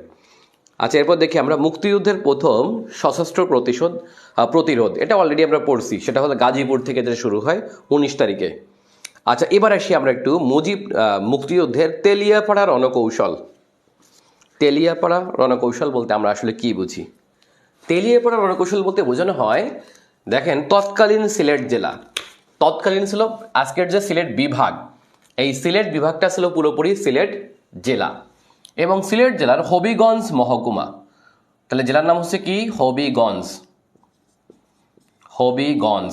আচ্ছা, এরপর দেখি আমরা মুক্তিযুদ্ধের প্রথম সশস্ত্র প্রতিরোধ, এটা অলরেডি আমরা পড়ছি, সেটা হলো গাজীপুর থেকে যেটা শুরু হয় 19 তারিখে। আচ্ছা, এবার আসি আমরা একটু মুক্তিযুদ্ধের তেলিয়াপাড়া রণকৌশল। তেলিয়াপাড়া রণকৌশল বলতে আমরা আসলে কি বুঝি? তেলিয়াপাড়া রণকৌশল বলতে বোঝানো হয়, দেখেন তৎকালীন সিলেট জেলা, তৎকালীন ছিল আজকের যে সিলেট বিভাগ, এই সিলেট বিভাগটা ছিল পুরোপুরি সিলেট জেলা, এবং সিলেট জেলার হবিগঞ্জ মহকুমা, তাহলে জেলার নাম হচ্ছে কি, হবিগঞ্জ। হবিগঞ্জ,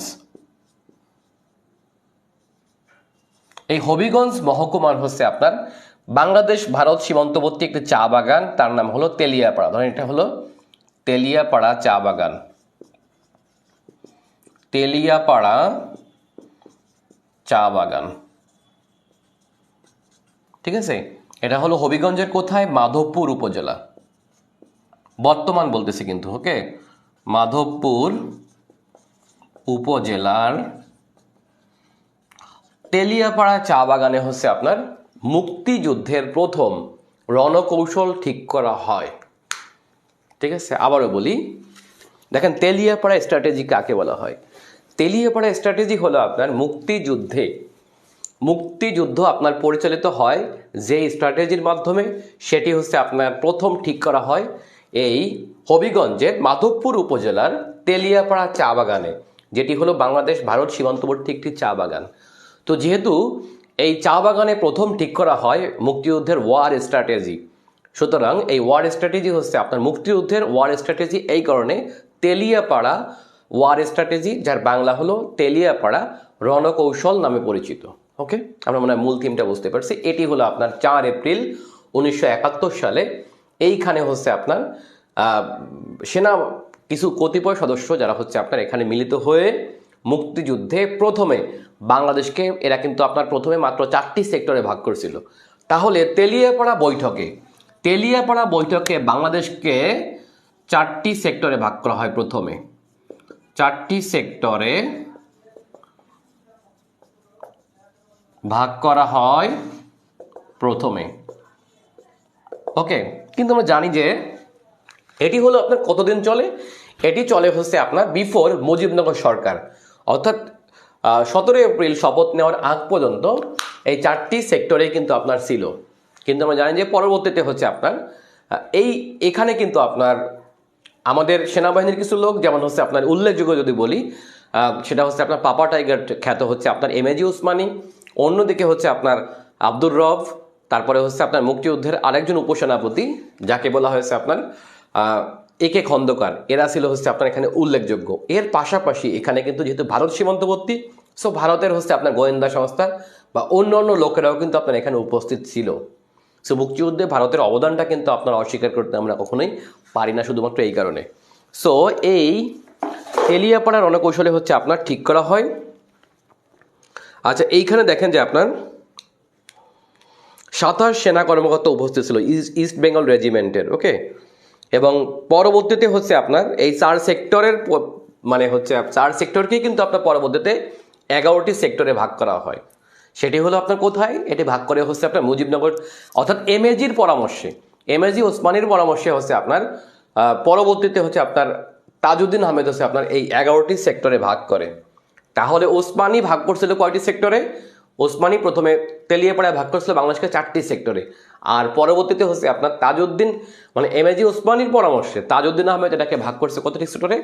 এই হবিগঞ্জ মহকুমার হচ্ছে আপনার বাংলাদেশ ভারত সীমান্তবর্তী একটি চা বাগান, তার নাম হলো তেলিয়াপাড়া। ধরেন এটা হলো তেলিয়াপাড়া চা বাগান, তেলিয়াপাড়া চা বাগান। ঠিক আছে, এটা হলো হবিগঞ্জের কোথায়? মাধবপুর উপজেলা, বর্তমান বলতেছি কিন্তু, ওকে, মাধবপুর উপজেলার তেলিয়াপাড়া চা বাগানে হচ্ছে আপনার মুক্তিযুদ্ধের প্রথম রণকৌশল ঠিক করা হয়। ঠিক আছে, আবারও বলি, দেখেন তেলিয়াপাড়া স্ট্র্যাটেজি কাকে বলা হয়? তেলিয়াপাড়া স্ট্র্যাটেজি হলো আপনার মুক্তিযুদ্ধ আপনার পরিচালিত হয় যে স্ট্র্যাটেজির মাধ্যমে, সেটি হচ্ছে আপনার প্রথম ঠিক করা হয় এই হবিগঞ্জের মাধবপুর উপজেলার তেলিয়াপাড়া চা বাগানে, যেটি হলো বাংলাদেশ ভারত সীমান্তবর্তী একটি চা বাগান। তো যেহেতু এই চা বাগানে প্রথম ঠিক করা হয় মুক্তিযুদ্ধের ওয়ার স্ট্র্যাটেজি, সুতরাং এই ওয়ার স্ট্র্যাটেজি হচ্ছে আপনার মুক্তিযুদ্ধের ওয়ার স্ট্র্যাটেজি, এই কারণে তেলিয়াপাড়া ওয়ার স্ট্র্যাটেজি, যার বাংলা হলো তেলিয়াপাড়া রণকৌশল নামে পরিচিত। ওকে, আমরা মনে হয় মূল থিমটা বুঝতে পারছি। এটি হলো আপনার 4 এপ্রিল 1971 সালে এইখানে হচ্ছে আপনার সেনা কিছু কতিপয় সদস্য যারা হচ্ছে আপনার এখানে মিলিত হয়ে মুক্তিযুদ্ধে প্রথমে বাংলাদেশকে, এরা কিন্তু আপনার প্রথমে মাত্র 4টি সেক্টরে ভাগ করেছিল। তাহলে তেলিয়াপাড়া বৈঠকে বাংলাদেশকে 4টি সেক্টরে ভাগ করা হয়। প্রথমে 4টি সেক্টরে ভাগ করা হয় প্রথমে। ওকে, কিন্তু আমরা জানি যে এটি হলো আপনার কতদিন চলে? এটি চলে হচ্ছে আপনার বিফোর মুজিবনগর সরকার, অর্থাৎ 17 এপ্রিল শপথ নেওয়ার আগ পর্যন্ত এই 4টি সেক্টরে কিন্তু আপনার ছিল। কিন্তু আমরা জানি যে পরবর্তীতে হচ্ছে আপনার এখানে কিন্তু আপনার আমাদের সেনাবাহিনীর কিছু লোক, যেমন হচ্ছে আপনার উল্লেখযোগ্য যদি বলি, সেটা হচ্ছে আপনার পাপা টাইগার খ্যাত হচ্ছে আপনার এমএজি উসমানী, অন্যদিকে হচ্ছে আপনার আব্দুর রব, তারপরে হচ্ছে আপনার মুক্তিযুদ্ধের আরেকজন উপসেনাপতি যাকে বলা হয়েছে আপনার একে খন্দকার, এরা ছিল হচ্ছে আপনার এখানে উল্লেখযোগ্য। এর পাশাপাশি এখানে কিন্তু যেহেতু ভারত সীমান্তবর্তী, সো ভারতের হচ্ছে আপনার গোয়েন্দা সংস্থা বা অন্য লোকেরাও কিন্তু আপনার এখানে উপস্থিত ছিল। সো মুক্তিযুদ্ধে ভারতের অবদানটা কিন্তু আপনার অস্বীকার করতে আমরা কখনোই পারি না, শুধুমাত্র এই কারণে। সো এই তেলিয়াপাড়া রণকৌশলে হচ্ছে আপনার ঠিক করা হয়। আচ্ছা, এইখানে দেখেন যে আপনার 27 সেনা কর্মকর্তা উপস্থিত ছিল ইস্ট বেঙ্গল রেজিমেন্টের। ওকে, এবং পরবর্তীতে হচ্ছে আপনার এই 4 সেক্টরের মানে হচ্ছে 4 সেক্টরকেই কিন্তু আপনার পরবর্তীতে 11টি সেক্টরে ভাগ করা হয়। সেটি হলো আপনার কোথায়? এটি ভাগ করে হচ্ছে আপনার মুজিবনগর, অর্থাৎ এমএজির পরামর্শে, এমএজি ওসমানীর পরামর্শে হচ্ছে আপনার পরবর্তীতে হচ্ছে আপনার তাজউদ্দিন আহমেদ হচ্ছে আপনার এই 11টি সেক্টরে ভাগ করে। তাহলে ওসমানী ভাগ করছিল কয়টি সেক্টরে? ওসমানী প্রথমে তেলিয়াপাড়ায় ভাগ করছিল বাংলাদেশকে 4টি সেক্টরে, আর পরবর্তীতে হচ্ছে আপনার তাজউদ্দিন মানে এমএজি ওসমানীর পরামর্শে তাজউদ্দিন আহমেদ এটাকে ভাগ করছে কতটি সেক্টরে?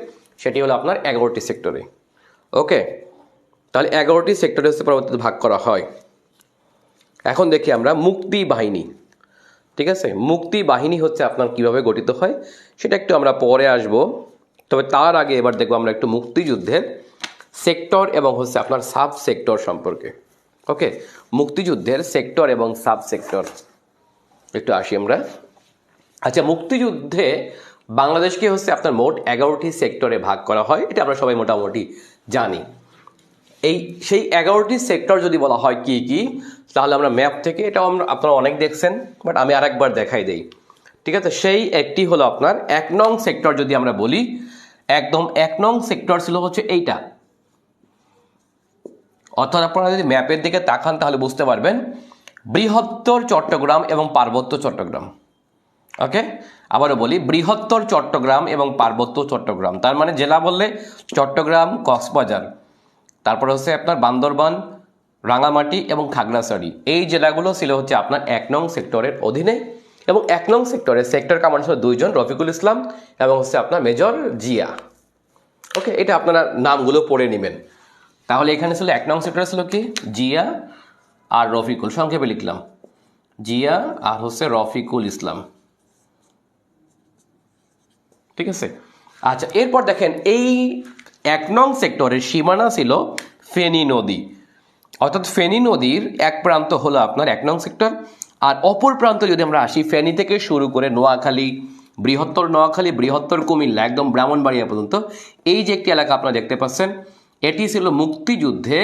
সেটি হলো আপনার 11টি সেক্টরে। ওকে, তাহলে 11টি সেক্টরে হচ্ছে পরবর্তীতে ভাগ করা হয়। এখন দেখি আমরা মুক্তি বাহিনী। ঠিক আছে, মুক্তি বাহিনী হচ্ছে আপনার কিভাবে গঠিত হয় সেটা একটু আমরা পরে আসব, তবে তার আগে এবার দেখবো আমরা একটু মুক্তিযুদ্ধের সেক্টর এবং হচ্ছে আপনার সাব সেক্টর সম্পর্কে। ওকে, মুক্তিযুদ্ধের সেক্টর এবং সাব সেক্টর একটু আসি আমরা। আচ্ছা, মুক্তিযুদ্ধে বাংলাদেশকে হচ্ছে আপনার মোট 11টি সেক্টরে ভাগ করা হয়, এটা আমরা সবাই মোটামুটি জানি। সেই 11টি সেক্টর যদি বলা হয় কি কি, তাহলে আমরা ম্যাপ থেকে, এটাও আপনারা অনেক দেখছেন, বাট আমি আরেকবার দেখাই দেই। ঠিক আছে, সেই একটি হলো আপনার 1 নং সেক্টর। যদি আমরা বলি একদম 1 নং সেক্টর ছিল হচ্ছে এইটা, অর্থাৎ আপনারা যদি ম্যাপের দিকে তাকান তাহলে বুঝতে পারবেন বৃহত্তর চট্টগ্রাম এবং পার্বত্য চট্টগ্রাম। ওকে, আবারও বলি বৃহত্তর চট্টগ্রাম এবং পার্বত্য চট্টগ্রাম, তার মানে জেলা বললে চট্টগ্রাম, কক্সবাজার, তারপরে হচ্ছে আপনার বান্দরবান, রাঙামাটি এবং খাগড়াছড়ি, এই জেলাগুলো ছিল হচ্ছে আপনার 1 নং সেক্টরের অধীনে। এবং 1 নং সেক্টরে সেক্টর কমান্ডার ছিল 2 জন, রফিকুল ইসলাম এবং হচ্ছে আপনার মেজর জিয়া। ওকে, এটা আপনারা নামগুলো পড়ে নেবেন। তাহলে এখানে ছিল 1 নং সেক্টরে ছিল কি? জিয়া আর রফিকুল, সংক্ষেপে লিখলাম জিয়া আর হচ্ছে রফিকুল ইসলাম। ঠিক আছে, আচ্ছা, এরপর দেখেন এই 1 নং সেক্টরের সীমানা ছিল ফেনী নদী, অর্থাৎ ফেনী নদীর এক প্রান্ত হলো আপনার 1 নং সেক্টর, আর অপর প্রান্ত যদি আমরা আসি ফেনী থেকে শুরু করে নোয়াখালী, বৃহত্তর কুমিল্লা, একদম ব্রাহ্মণবাড়িয়া পর্যন্ত, এই যে একটি এলাকা আপনারা দেখতে পাচ্ছেন, এটি ছিল মুক্তিযুদ্ধে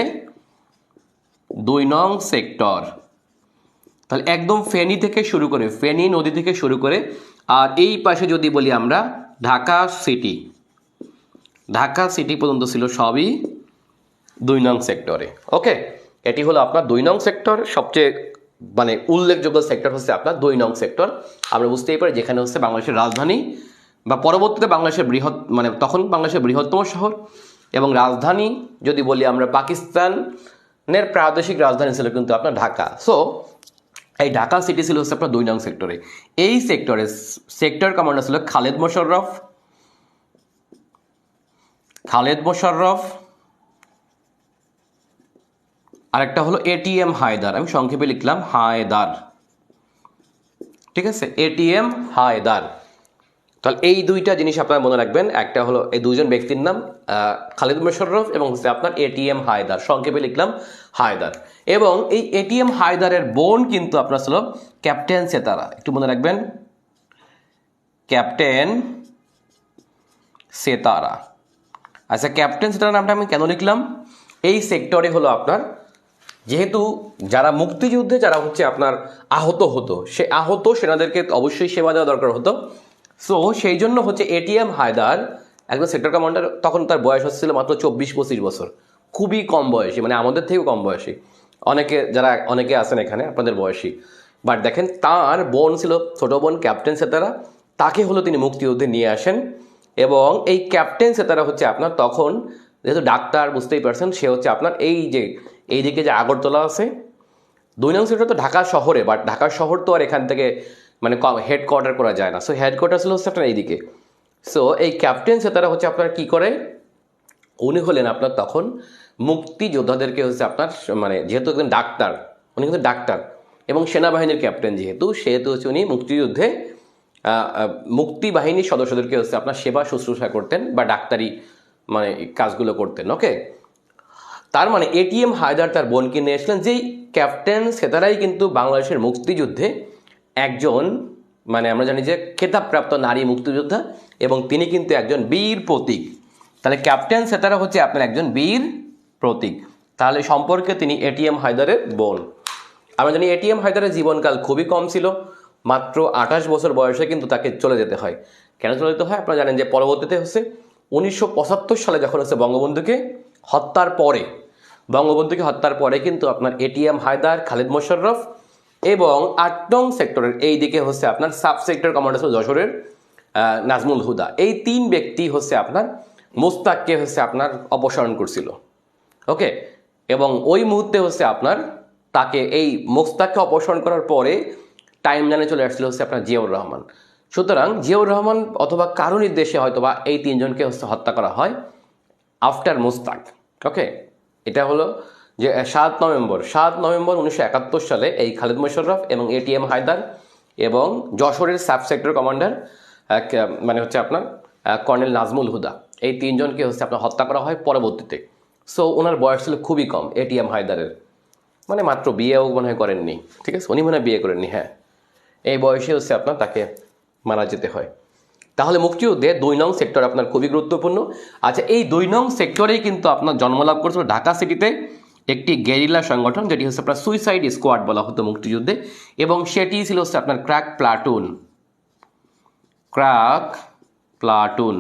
2 নং সেক্টর। তাহলে একদম ফেনী থেকে শুরু করে, ফেনী নদী থেকে শুরু করে, আর এই পাশে যদি বলি আমরা ঢাকা সিটি, ঢাকা সিটি পর্যন্ত ছিল সবই 2 নং সেক্টরে। ওকে, এটি হলো আপনার 2 নং সেক্টর। সবচেয়ে মানে উল্লেখযোগ্য সেক্টর হচ্ছে আপনার 2 নং সেক্টর। আমরা বুঝতেই পারি যেখানে হচ্ছে বাংলাদেশের রাজধানী বা পরবর্তীতে বাংলাদেশের মানে তখন বাংলাদেশের বৃহত্তম শহর, এবং রাজধানী যদি বলি আমরা পাকিস্তানের প্রাদেশিক রাজধানী ছিল কিন্তু আপনার ঢাকা। সো এই ঢাকা সিটি ছিল হচ্ছে আপনার 2 নং সেক্টরে। এই সেক্টরে সেক্টর কমান্ডার ছিল খালেদ মোশাররফ, আরেকটা হলো এটিএম হায়দার, আমি সংক্ষেপে লিখলাম হায়দার। ঠিক আছে, এটিএম হায়দার। তাহলে এই দুইটা জিনিস আপনারা মনে রাখবেন। একটা হলো এই দুইজন ব্যক্তির নাম খালেদ মোশাররফ এবং হচ্ছে আপনার এটিএম হায়দার, সংক্ষেপে লিখলাম হায়দার। এবং এই এটিএম হায়দারের বোন কিন্তু আপনার ছিল ক্যাপ্টেন সেতারা, একটু মনে রাখবেন, ক্যাপ্টেন সেতারা। আচ্ছা, ক্যাপ্টেন সেতারা নামটা আমি কেন লিখলাম? এই সেক্টরে হলো আপনার যেহেতু যারা মুক্তিযুদ্ধে যারা হচ্ছে আপনার আহত হতো, সে আহত সেনাদেরকে অবশ্যই সেবা দেওয়া দরকার হতো। সো সেই জন্য হচ্ছে এটিএম হায়দার একজন সেক্টর কমান্ডার, তখন তার বয়স হচ্ছিল মাত্র 24-25 বছর, খুবই কম বয়সী, মানে আমাদের থেকেও কম বয়সী। অনেকে আছেন এখানে আপনাদের বয়সী, বাট দেখেন তার বোন ছিল, ছোট বোন ক্যাপ্টেন সেতারা, তাকে হলো তিনি মুক্তিযুদ্ধে নিয়ে আসেন। এবং এই ক্যাপ্টেন সেতারা হচ্ছে আপনার তখন যেহেতু ডাক্তার, বুঝতেই পারছেন, সে হচ্ছে আপনার এইদিকে যে আগরতলা আছে 2 নং সেক্টর তো ঢাকা শহরে, বাট ঢাকা শহর তো আর এখান থেকে মানে হেডকোয়ার্টার করা যায় না। সো হেডকোয়ার্টার ছিল হচ্ছে আপনার এইদিকে। সো এই ক্যাপ্টেন সেতারা হচ্ছে আপনার কি করে, উনি হলেন আপনার তখন মুক্তিযোদ্ধাদেরকে হচ্ছে আপনার মানে যেহেতু একজন ডাক্তার, উনি কিন্তু ডাক্তার এবং সেনাবাহিনীর ক্যাপ্টেন, সেহেতু হচ্ছে উনি মুক্তিযুদ্ধে মুক্তি বাহিনীর সদস্যদেরকে হচ্ছে আপনার সেবা শুশ্রূষা করতেন বা ডাক্তারি মানে কাজগুলো করতেন। ওকে, তার মানে এটিএম হায়দার তার বোনকে নিয়ে এসলেন, যেই ক্যাপ্টেন সেতারাই কিন্তু বাংলাদেশের মুক্তিযুদ্ধে একজন মানে আমরা জানি যে খেতাবপ্রাপ্ত নারী মুক্তিযোদ্ধা, এবং তিনি কিন্তু একজন বীর প্রতীক। তাহলে ক্যাপ্টেন সেতারা হচ্ছে আপনার একজন বীর প্রতীক। তাহলে সম্পর্কে তিনি এটিএম হায়দারের বোন। আমরা জানি এটিএম হায়দারের জীবনকাল খুবই কম ছিল, মাত্র 28 বছর বয়সে কিন্তু তাকে চলে যেতে হয়। কেন চলে যেতে হয় আপনারা জানেন, যে পরবর্তীতে হচ্ছে 1975 সালে যখন হচ্ছে বঙ্গবন্ধুকে হত্যার পরে কিন্তু আপনার এটিএম হায়দার, খালেদ মোশাররফ এবং 8 নং সেক্টরের এই দিকে হচ্ছে আপনার সাব সেক্টর কমান্ডার ছিল যশোরের নাজমুল হুদা। এই 3 ব্যক্তি হচ্ছে আপনার মোস্তাককে হচ্ছে আপনার অপসারণ করছিল। ওকে, এবং ওই মুহূর্তে হচ্ছে আপনার তাকে এই মোস্তাককে অপসারণ করার পরে টাইম লাইনে চলে আসছিল হচ্ছে আপনার জিয়াউর রহমান। সুতরাং জিয়াউর রহমান অথবা কারো নির্দেশে হয়তোবা এই 3 জনকে হচ্ছে হত্যা করা হয় আফটার মোস্তাক। ওকে, এটা হলো যে 7 নভেম্বর 1971 সালে এই খালেদ মোশাররফ এবং এটিএম হায়দার এবং যশোরের সাব সেক্টর কমান্ডার মানে হচ্ছে আপনার কর্নেল নাজমুল হুদা, এই 3 জনকে হচ্ছে আপনার হত্যা করা হয় পরবর্তীতে। সো ওনার বয়স ছিল খুবই কম এটিএম হায়দারের, মানে মাত্র বিয়েও মনে হয় করেননি। ঠিক আছে, উনি মনে হয় বিয়ে করেননি, হ্যাঁ, এই বয়সে হচ্ছে আপনার তাকে মারা যেতে হয়। তাহলে মুক্তিযুদ্ধে 2 নং সেক্টর আপনার খুবই গুরুত্বপূর্ণ। আচ্ছা, এই 2 নং সেক্টরেই কিন্তু আপনার জন্মলাভ করেছিল ঢাকা সিটিতে একটি গেরিলা সংগঠন, যেটি হচ্ছে আপনার সুইসাইড স্কোয়াড বলা হতো মুক্তিযুদ্ধে, এবং সেটি ছিল হচ্ছে আপনার ক্র্যাক প্লাটুন।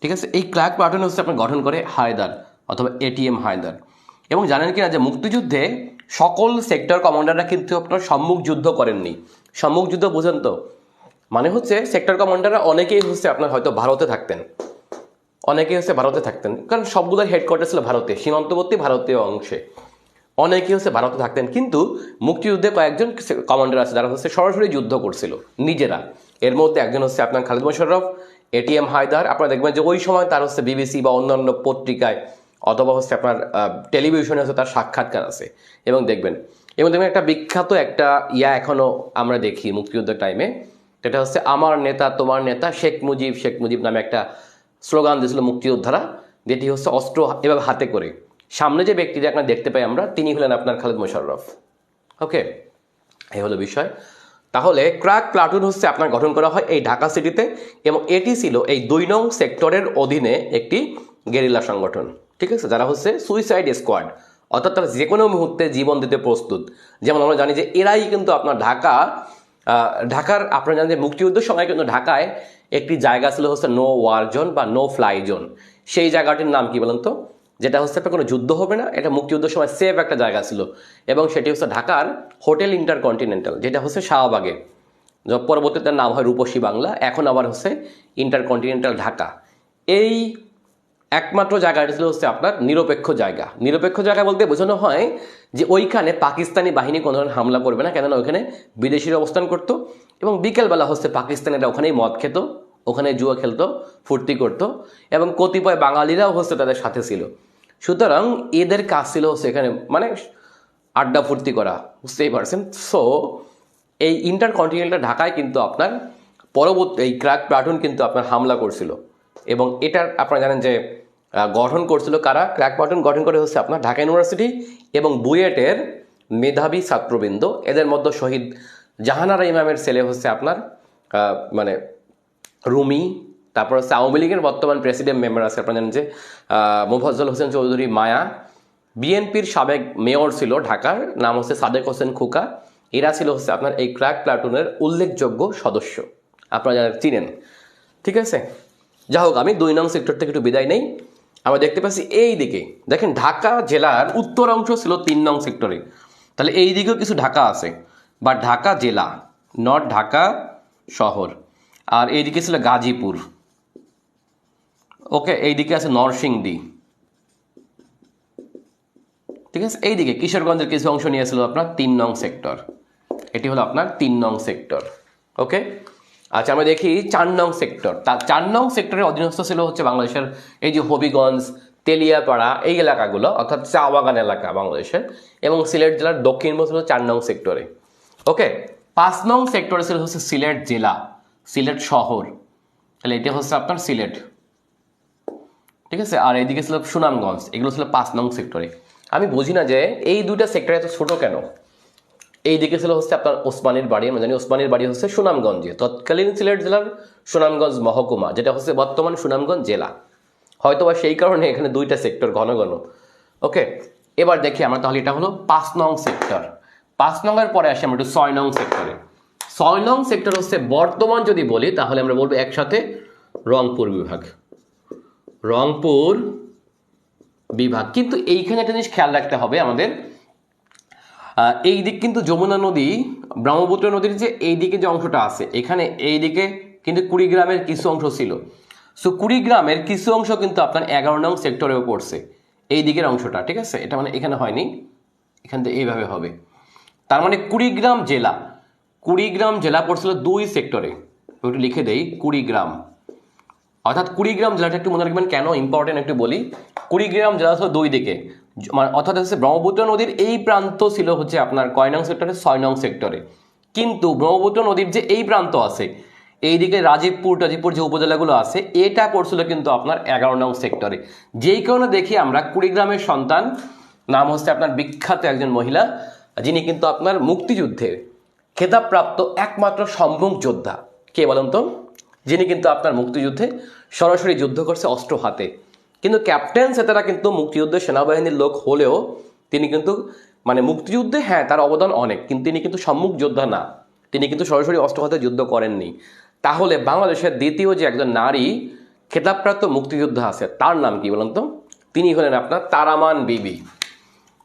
ঠিক আছে, এই ক্র্যাক প্লাটুন হচ্ছে আপনার গঠন করে হায়দার অথবা এটিএম হায়দার। এবং জানেন কিনা যে মুক্তিযুদ্ধে সকল সেক্টর কমান্ডাররা কিন্তু আপনার সম্মুখ যুদ্ধ করেননি। সম্মুখ যুদ্ধ বুঝেন তো, মানে হচ্ছে সেক্টর কমান্ডাররা অনেকেই হচ্ছে আপনার হয়তো ভারতে থাকতেন, কারণ সবগুলোর হেডকোয়ার্টার ছিল ভারতে, সীমান্তবর্তী ভারতীয় অংশে অনেকেই হচ্ছে ভারতে থাকতেন। কিন্তু মুক্তিযুদ্ধে কয়েকজন কমান্ডার আছে যারা হচ্ছে সরাসরি যুদ্ধ করছিল নিজেরা। এর মধ্যে একজন হচ্ছে আপনার খালেদ মোশাররফ, এটিএম হায়দার। আপনারা দেখবেন যে ওই সময় তার হচ্ছে বিবিসি বা অন্যান্য পত্রিকায় অথবা হচ্ছে আপনার টেলিভিশনে হচ্ছে তার সাক্ষাৎকার আছে, এবং দেখবেন একটা বিখ্যাত একটা এখনো আমরা দেখি মুক্তিযুদ্ধের টাইমে, যেটা হচ্ছে আমার নেতা তোমার নেতা শেখ মুজিব নামে একটা স্লোগান দিয়েছিল মুক্তিযোদ্ধারা, যেটি হচ্ছে অস্ত্র এভাবে হাতে করে। সামনে যে ব্যক্তিটা আপনার দেখতে পাই আমরা, তিনি হলেন আপনার খালেদ মোশাররফ। ওকে, এই হলো বিষয়। তাহলে ক্র্যাক প্লাটুন হচ্ছে আপনার গঠন করা হয় এই ঢাকা সিটিতে, এবং এটি ছিল এই 2 নং সেক্টরের অধীনে একটি গেরিলা সংগঠন। ঠিক আছে, যারা হচ্ছে সুইসাইড স্কোয়াড, অর্থাৎ তারা যে কোনো মুহূর্তে জীবন দিতে প্রস্তুত। যেমন আমরা জানি যে এরাই কিন্তু আপনার ঢাকার আপনারা জানেন যে মুক্তিযুদ্ধের সময় কিন্তু ঢাকায় একটি জায়গা ছিল হচ্ছে নো ওয়ার জোন বা নো ফ্লাই জোন। সেই জায়গাটির নাম কি বলেন তো? যেটা হচ্ছে আপনার কোনো যুদ্ধ হবে না, এটা মুক্তিযুদ্ধের সময় সেফ একটা জায়গা ছিল, এবং সেটি হচ্ছে ঢাকার হোটেল ইন্টারকন্টিনেন্টাল, যেটা হচ্ছে শাহবাগে, পরবর্তীতে নাম হয় রূপসী বাংলা, এখন আবার হচ্ছে ইন্টারকন্টিনেন্টাল ঢাকা। এই একমাত্র জায়গাটা ছিল হচ্ছে আপনার নিরপেক্ষ জায়গা। নিরপেক্ষ জায়গা বলতে বোঝানো হয় যে ওইখানে পাকিস্তানি বাহিনী কোনো ধরনের হামলা করবে না, কেননা ওইখানে বিদেশিরা অবস্থান করতো, এবং বিকেলবেলা হচ্ছে পাকিস্তানিরা ওখানেই মদ খেত, ওখানে জুয়া খেলতো, ফুর্তি করতো, এবং কতিপয় বাঙালিরাও হচ্ছে তাদের সাথে ছিল। সুতরাং এদের কাজ ছিল হচ্ছে এখানে মানে আড্ডা ফুর্তি করা, বুঝতেই পারছেন। সো এই ইন্টারকন্টিনেন্টাল ঢাকায় কিন্তু আপনার পরবর্তী এই ক্র্যাক প্লাটুন কিন্তু আপনার হামলা করছিল, এবং এটার আপনারা জানেন যে গঠন করছিল কারা? ক্র্যাক প্লাটুন গঠন করে হচ্ছে আপনার ঢাকা ইউনিভার্সিটি এবং বুয়েটের মেধাবী ছাত্রবৃন্দ। এদের মধ্যে শহীদ জাহানারা ইমামের ছেলে হচ্ছে আপনার মানে রুমি, তারপর হচ্ছে আওয়ামী লীগের বর্তমান প্রেসিডেন্ট মেম্বার আছে আপনারা জানেন যে মোফাজ্জল হোসেন চৌধুরী মায়া, বিএনপির সাবেক মেয়র ছিল ঢাকার, নাম হচ্ছে সাদেক হোসেন খোকা। এরা ছিল হচ্ছে আপনার এই ক্র্যাক প্লাটুনের উল্লেখযোগ্য সদস্য, আপনারা যারা চিনেন। ঠিক আছে, যা হোক, আমি 2 নং সেক্টর থেকে একটু বিদায় নেই। আমরা দেখতে পাচ্ছি এই দিকে দেখেন ঢাকা জেলার উত্তর অংশ ছিল 3 নং সেক্টরে, তাহলে এই দিকেও কিছু ঢাকা আছে, বা ঢাকা জেলা, নট ঢাকা শহর। আর এইদিকে ছিল গাজীপুর, ওকে, এইদিকে আছে নরসিংদী, ঠিক আছে। এইদিকে কিশোরগঞ্জের কিছু অংশ নিয়েছিল আপনার 3 নং সেক্টর, এটি হলো আপনার 3 নং সেক্টর, ওকে। আচ্ছা, আমরা দেখি 4 নং সেক্টর। তার 4 নং সেক্টরের অধীনস্থ ছিল হচ্ছে বাংলাদেশের এই যে হবিগঞ্জ, তেলিয়াপাড়া, এই এলাকাগুলো, অর্থাৎ চা বাগান এলাকা বাংলাদেশের, এবং সিলেট জেলার দক্ষিণ ছিল 4 নং সেক্টরে, ওকে। 5 নং সেক্টরে ছিল হচ্ছে সিলেট জেলা, সিলেট শহর, তাহলে এটা হচ্ছে আপনার সিলেট, ঠিক আছে। আর এইদিকে ছিল সুনামগঞ্জ, এগুলো ছিল 5 নং সেক্টরে। আমি বুঝি না যে এই দুইটা সেক্টর এত ছোট কেন। এই দিকে ছিল হচ্ছে আপনার ওসমানীর বাড়ি, আমরা জানি ওসমানীর বাড়ি হচ্ছে সুনামগঞ্জে, তৎকালীন সিলেট জেলার সুনামগঞ্জ মহকুমা, যেটা হচ্ছে বর্তমান সুনামগঞ্জ জেলা, হয়তোবা সেই কারণে এখানে 2টা সেক্টর ঘন ঘন, ওকে। এবার দেখি আমরা, তাহলে এটা হলো 5 নং সেক্টর। 5 নংয়ের পরে আসি আমরা একটু 6 নং সেক্টরে। 6 নং সেক্টর হচ্ছে বর্তমান যদি বলি তাহলে আমরা বলবো একসাথে রংপুর বিভাগ, রংপুর বিভাগ। কিন্তু এইখানে একটা জিনিস খেয়াল রাখতে হবে আমাদের, এই দিক কিন্তু যমুনা নদী, ব্রহ্মপুত্র নদীর যে এই দিকে যে অংশটা আছে, এখানে এই দিকে কিন্তু কুড়িগ্রামের কিছু অংশ ছিল। সো কুড়িগ্রামের কিছু অংশ কিন্তু আপনার 11 নং সেক্টরেও পড়ছে, এই দিকের অংশটা, ঠিক আছে। এটা মানে এখানে হয়নি, এখান থেকে এইভাবে হবে। তার মানে কুড়িগ্রাম জেলা পড়ছিল 2 সেক্টরে, একটু লিখে দেই কুড়িগ্রাম, অর্থাৎ কুড়িগ্রাম জেলাটা একটু মনে রাখবেন, কেন ইম্পর্টেন্ট একটু বলি। কুড়িগ্রাম জেলা ছিল 2 দিকে, মানে অর্থাৎ হচ্ছে ব্রহ্মপুত্র নদীর এই প্রান্ত ছিল হচ্ছে আপনার কয় নং সেক্টরে? 6 নং সেক্টরে। কিন্তু ব্রহ্মপুত্র নদীর যে এই প্রান্ত আছে, এইদিকে রাজীবপুর যে উপজেলাগুলো আছে, এটা পড়ছিল কিন্তু আপনার 11 নং সেক্টরে। যেই কারণে দেখি আমরা কুড়িগ্রামের সন্তান, নাম হচ্ছে আপনার বিখ্যাত একজন মহিলা, যিনি কিন্তু আপনার মুক্তিযুদ্ধের খেতাবপ্রাপ্ত একমাত্র সম্মুখ যোদ্ধা, কে বলেন তো? যিনি কিন্তু আপনার মুক্তিযুদ্ধে সরাসরি যুদ্ধ করছে অস্ত্র হাতে। কিন্তু ক্যাপ্টেন সেতারা কিন্তু মুক্তিযুদ্ধের সেনাবাহিনীর লোক হলেও তিনি কিন্তু মানে মুক্তিযুদ্ধে হ্যাঁ তার অবদান অনেক, কিন্তু তিনি কিন্তু সম্মুখ যোদ্ধা না, তিনি কিন্তু সরাসরি অস্ত্র হাতে যুদ্ধ করেননি। তাহলে বাংলাদেশের দ্বিতীয় যে একজন নারী খেতাবপ্রাপ্ত মুক্তিযোদ্ধা আছে, তার নাম কি বলেন তো? তিনি হলেন আপনার তারামান বিবি।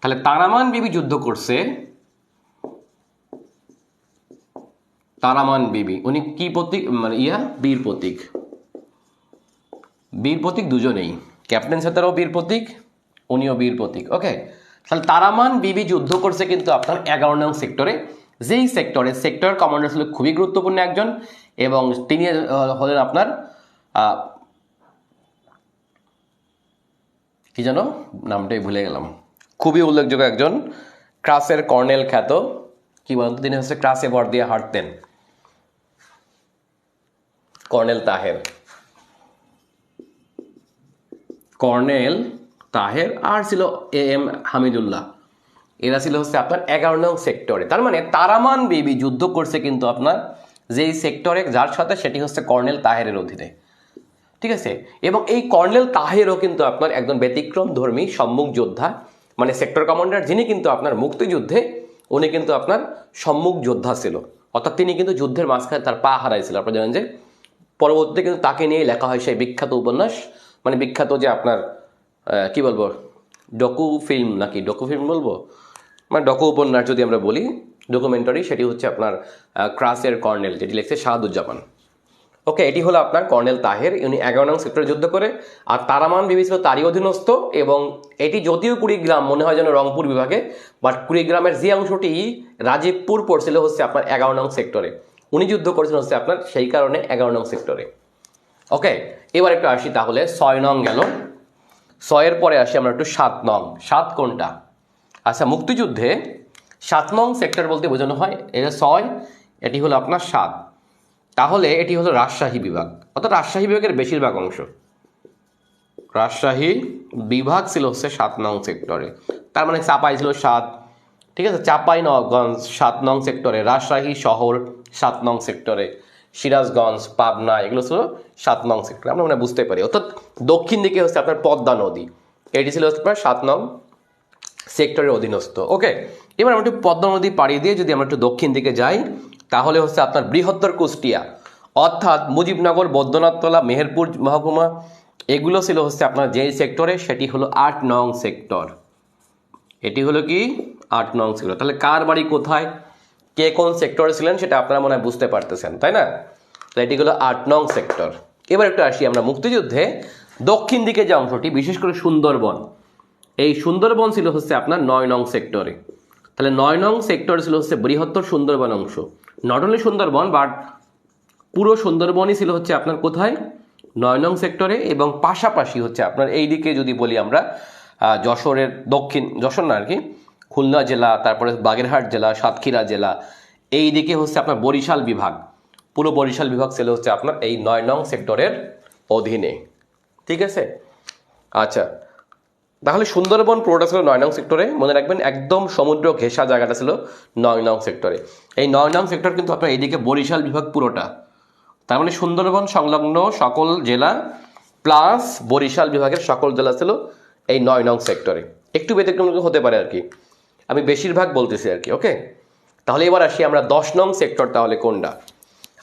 তাহলে তারামান বিবি যুদ্ধ করছে, তারামান বিবি, উনি কি প্রতীক মানে বীর প্রতীক, বীর প্রতীক দুজনেই, ক্যাপ্টেন সেতারাও বীর প্রতীক, উনিও বীর প্রতীক, ওকে। তাহলে তারামান বিবি যুদ্ধ করছে কিন্তু আপনার 11 নং সেক্টরে, যেই সেক্টর কমান্ডার ছিল খুবই গুরুত্বপূর্ণ একজন, এবং তিনি হলেন আপনার কি যেন নামটাই ভুলে গেলাম, খুবই উল্লেখযোগ্য একজন ক্রাসের কর্নেল খ্যাত, কি বলতো, তিনি হচ্ছে ক্রাসে ভর দিয়ে হাঁটতেন, কর্নেল তাহের, আর ছিল AM হামিদুল্লাহ। এরা ছিল হচ্ছে আপনার 11 নং সেক্টরে। তার মানে তারামান বিবি যুদ্ধ করছে কিন্তু আপনার যেই সেক্টরে, যার সাথে, সেটি হচ্ছে কর্নেল তাহেরের অধীনে। ঠিক আছে। এবং এই কর্নেল তাহেরও কিন্তু আপনার একজন ব্যতিক্রম ধর্মী সম্মুখ যোদ্ধা, মানে সেক্টর কমান্ডার, যিনি কিন্তু আপনার মুক্তিযুদ্ধে উনি কিন্তু আপনার সম্মুখ যোদ্ধা ছিল, অর্থাৎ তিনি কিন্তু যুদ্ধের মাঝখানে তার পা হারাইছিল। আপনারা জানেন যে পরবর্তীতে কিন্তু তাকে নিয়ে লেখা হয় সেই বিখ্যাত উপন্যাস, মানে বিখ্যাত যে আপনার কি বলবো, ডকু ফিল্ম নাকি ডকু ফিল্ম বলবো, মানে ডকু উপন্যাস যদি আমরা বলি, ডকুমেন্টারি, সেটি হচ্ছে আপনার ক্রাসের কর্নেল, যেটি লিখছে শাহাদুজ্জামান। ওকে, এটি হলো আপনার কর্নেল তাহের, উনি 11 নং সেক্টরে যুদ্ধ করে, আর তারামান বিবি ছিল তারই অধীনস্থ। এবং এটি যদিও কুড়িগ্রাম মনে হয় যেন রংপুর বিভাগে, বাট কুড়িগ্রামের যে অংশটি রাজীবপুর পড়ছিল হচ্ছে আপনার 11 নং সেক্টরে, উনি যুদ্ধ করেছেন হচ্ছে আপনার সেই কারণে 11 নং সেক্টরে। ওকে, এবার একটু আসি তাহলে, 6 নং গেল, 6-এর পরে আসি আমরা একটু 7 নং। 7 কোনটা? আচ্ছা, মুক্তিযুদ্ধে 7 নং সেক্টর বলতে বোঝানো হয়, এটা 6, এটি হলো আপনার 7, তাহলে এটি হলো রাজশাহী বিভাগ, অর্থাৎ রাজশাহী বিভাগের বেশিরভাগ অংশ। রাজশাহী বিভাগ ছিল হচ্ছে 7 নং সেক্টরে, তার মানে চাপাই ছিল 7, ঠিক আছে, চাপাই নগঞ্জ 7 নং সেক্টরে, রাজশাহী শহর 7 নং সেক্টরে, সিরাজগঞ্জ, পাবনা এগুলো ছিল 7 নং সেক্টরে, আমরা মানে বুঝতে পারি। অর্থাৎ দক্ষিণ দিকে হচ্ছে আপনার পদ্মা নদী, এটি ছিল হচ্ছে আপনার 7 নং সেক্টরের অধীনস্থ। ওকে, এবার আমরা একটু পদ্মা নদী পাড়ি দিয়ে যদি আমরা একটু দক্ষিণ দিকে যাই, তাহলে হচ্ছে আপনার বৃহত্তর কুষ্টিয়া, অর্থাৎ মুজিবনগর, বৈদ্যনাথতলা, মেহেরপুর মহকুমা, এগুলো ছিল হচ্ছে আপনার যেই সেক্টরে, সেটি হলো 8 নং সেক্টর। এটি হলো কি 8 নং সেক্টর। তাহলে কার বাড়ি কোথায়, কে কোন সেক্টরে ছিলেন সেটা আপনারা মনে হয় বুঝতে পারতেছেন, তাই না? তো এটি হলো 8 নং সেক্টর। এবার একটু আসি আমরা মুক্তিযুদ্ধে দক্ষিণ দিকে যে অংশটি, বিশেষ করে সুন্দরবন, এই সুন্দরবন ছিল হচ্ছে আপনার 9 নং সেক্টরে। তাহলে 9 নং সেক্টর ছিল হচ্ছে বৃহত্তর সুন্দরবন অংশ, নট অনলি সুন্দরবন বাট পুরো সুন্দরবনই ছিল হচ্ছে আপনার কোথায়, 9 নং সেক্টরে। এবং পাশাপাশি হচ্ছে আপনার এই দিকে যদি বলি আমরা, যশোরের দক্ষিণ, যশোর না আর কি, খুলনা জেলা, তারপরে বাগেরহাট জেলা, সাতক্ষীরা জেলা, এই দিকে হচ্ছে আপনার বরিশাল বিভাগ, পুরো বরিশাল বিভাগ ছিল হচ্ছে আপনার এই 9 নং সেক্টরের অধীনে, ঠিক আছে। আচ্ছা, তাহলে সুন্দরবন পুরোটা ছিল 9 নং সেক্টরে, মনে রাখবেন একদম সমুদ্র ঘেঁষা জায়গাটা ছিল 9 নং সেক্টরে। এই 9 নং সেক্টর কিন্তু আপনার এইদিকে বরিশাল বিভাগ পুরোটা, তার মানে সুন্দরবন সংলগ্ন সকল জেলা প্লাস বরিশাল বিভাগের সকল জেলা ছিল এই 9 নং সেক্টরে। একটু ব্যতিক্রম হতে পারে আর কি, আমি বেশিরভাগ বলতেছি আর কি। ওকে, তাহলে এবার আসি আমরা 10 নং সেক্টর, তাহলে কোনটা?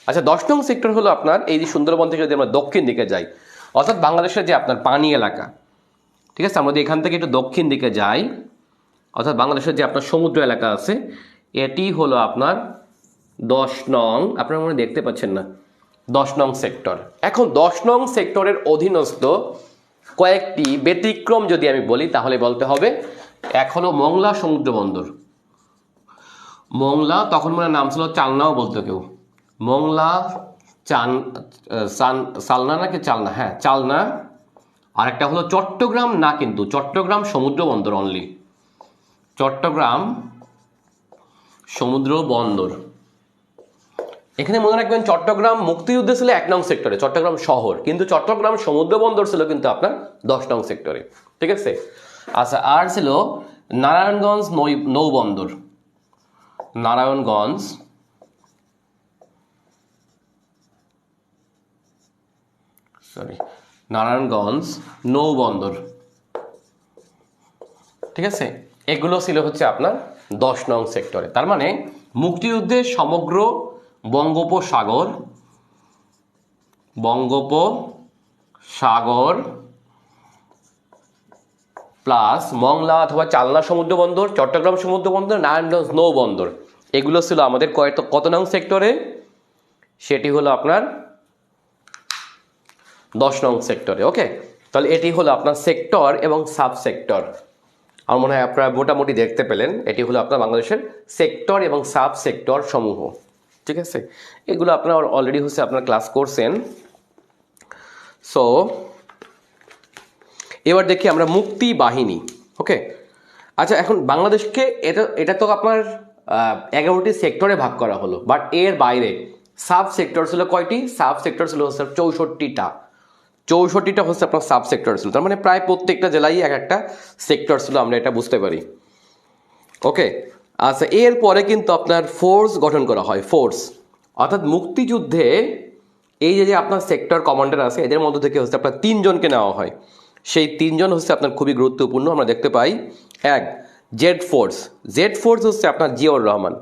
আচ্ছা, 10 নং সেক্টর হলো আপনার এই যে সুন্দরবন থেকে যদি আমরা দক্ষিণ দিকে যাই, অর্থাৎ বাংলাদেশের যে আপনার পানি এলাকা, ঠিক আছে, আমরা যদি এখান থেকে একটু দক্ষিণ দিকে যাই, অর্থাৎ বাংলাদেশের যে আপনার সমুদ্র এলাকা আছে, এটি হলো আপনার 10 নং, আপনারা মনে দেখতে পাচ্ছেন না, 10 নং সেক্টর। এখন 10 নং সেক্টরের অধীনস্থ কয়েকটি ব্যতিক্রম যদি আমি বলি, তাহলে বলতে হবে এক হলো মংলা সমুদ্র বন্দর। মংলা তখন মনে নাম ছিল চালনাও বলতো কেউ, মংলা, চালনা নাকি চালনা, হ্যাঁ চালনা। আর একটা হলো চট্টগ্রাম, না কিন্তু চট্টগ্রাম সমুদ্র বন্দর অনলি, চট্টগ্রাম সমুদ্র বন্দর। এখানে মনে রাখবেন চট্টগ্রাম মুক্তিযুদ্ধে ছিল 1 নং সেক্টরে, চট্টগ্রাম শহর, কিন্তু চট্টগ্রাম সমুদ্র বন্দর ছিল কিন্তু আপনার 10 নং সেক্টরে, ঠিক আছে। আচ্ছা, আর ছিল নারায়ণগঞ্জ নৌবন্দর, নারায়ণগঞ্জ নারায়ণগঞ্জ নৌবন্দর, ঠিক আছে, এগুলো ছিল হচ্ছে আপনার 10 নং সেক্টরে। তার মানে মুক্তিযুদ্ধে সমগ্র বঙ্গোপসাগর প্লাস মংলা অথবা চালনা সমুদ্র বন্দর, চট্টগ্রাম সমুদ্র বন্দর, নারায়ণগঞ্জ নৌ বন্দর, এগুলো ছিল আমাদের কত নং সেক্টরে? সেটি হলো আপনার 10 নং সেক্টরে। ওকে, তাহলে এটি হলো আপনার সেক্টর এবং সাব সেক্টর। আমার মনে হয় আপনারা মোটামুটি দেখতে পেলেন, এটি হলো আপনার বাংলাদেশের সেক্টর এবং সাব সেক্টর সমূহ, ঠিক আছে। এগুলো আপনারা অলরেডি হচ্ছে আপনার ক্লাস করছেন। সো এবার দেখি আমরা মুক্তি বাহিনী। ওকে, আচ্ছা, এখন বাংলাদেশকে এটা তো আপনার 11টি সেক্টরে ভাগ করা হলো, বাট এর বাইরে সাব সেক্টর ছিল কয়টি? সাব সেক্টর ছিল হচ্ছে 64টা হচ্ছে আপনার সাব সেক্টর ছিল, তার মানে প্রায় প্রত্যেকটা জেলায় এক একটা সেক্টর ছিল, আমরা এটা বুঝতে পারি। ওকে, আচ্ছা, এরপরে কিন্তু আপনার ফোর্স গঠন করা হয়, ফোর্স, অর্থাৎ মুক্তিযুদ্ধে এই যে আপনার সেক্টর কমান্ডার আছে এদের মধ্য থেকে হচ্ছে আপনার 3 জনকে নেওয়া হয়। সেই 3 জন হচ্ছে আপনার খুবই গুরুত্বপূর্ণ। আমরা দেখতে পাই এক জেড ফোর্স হচ্ছে আপনার জিয়াউর রহমান,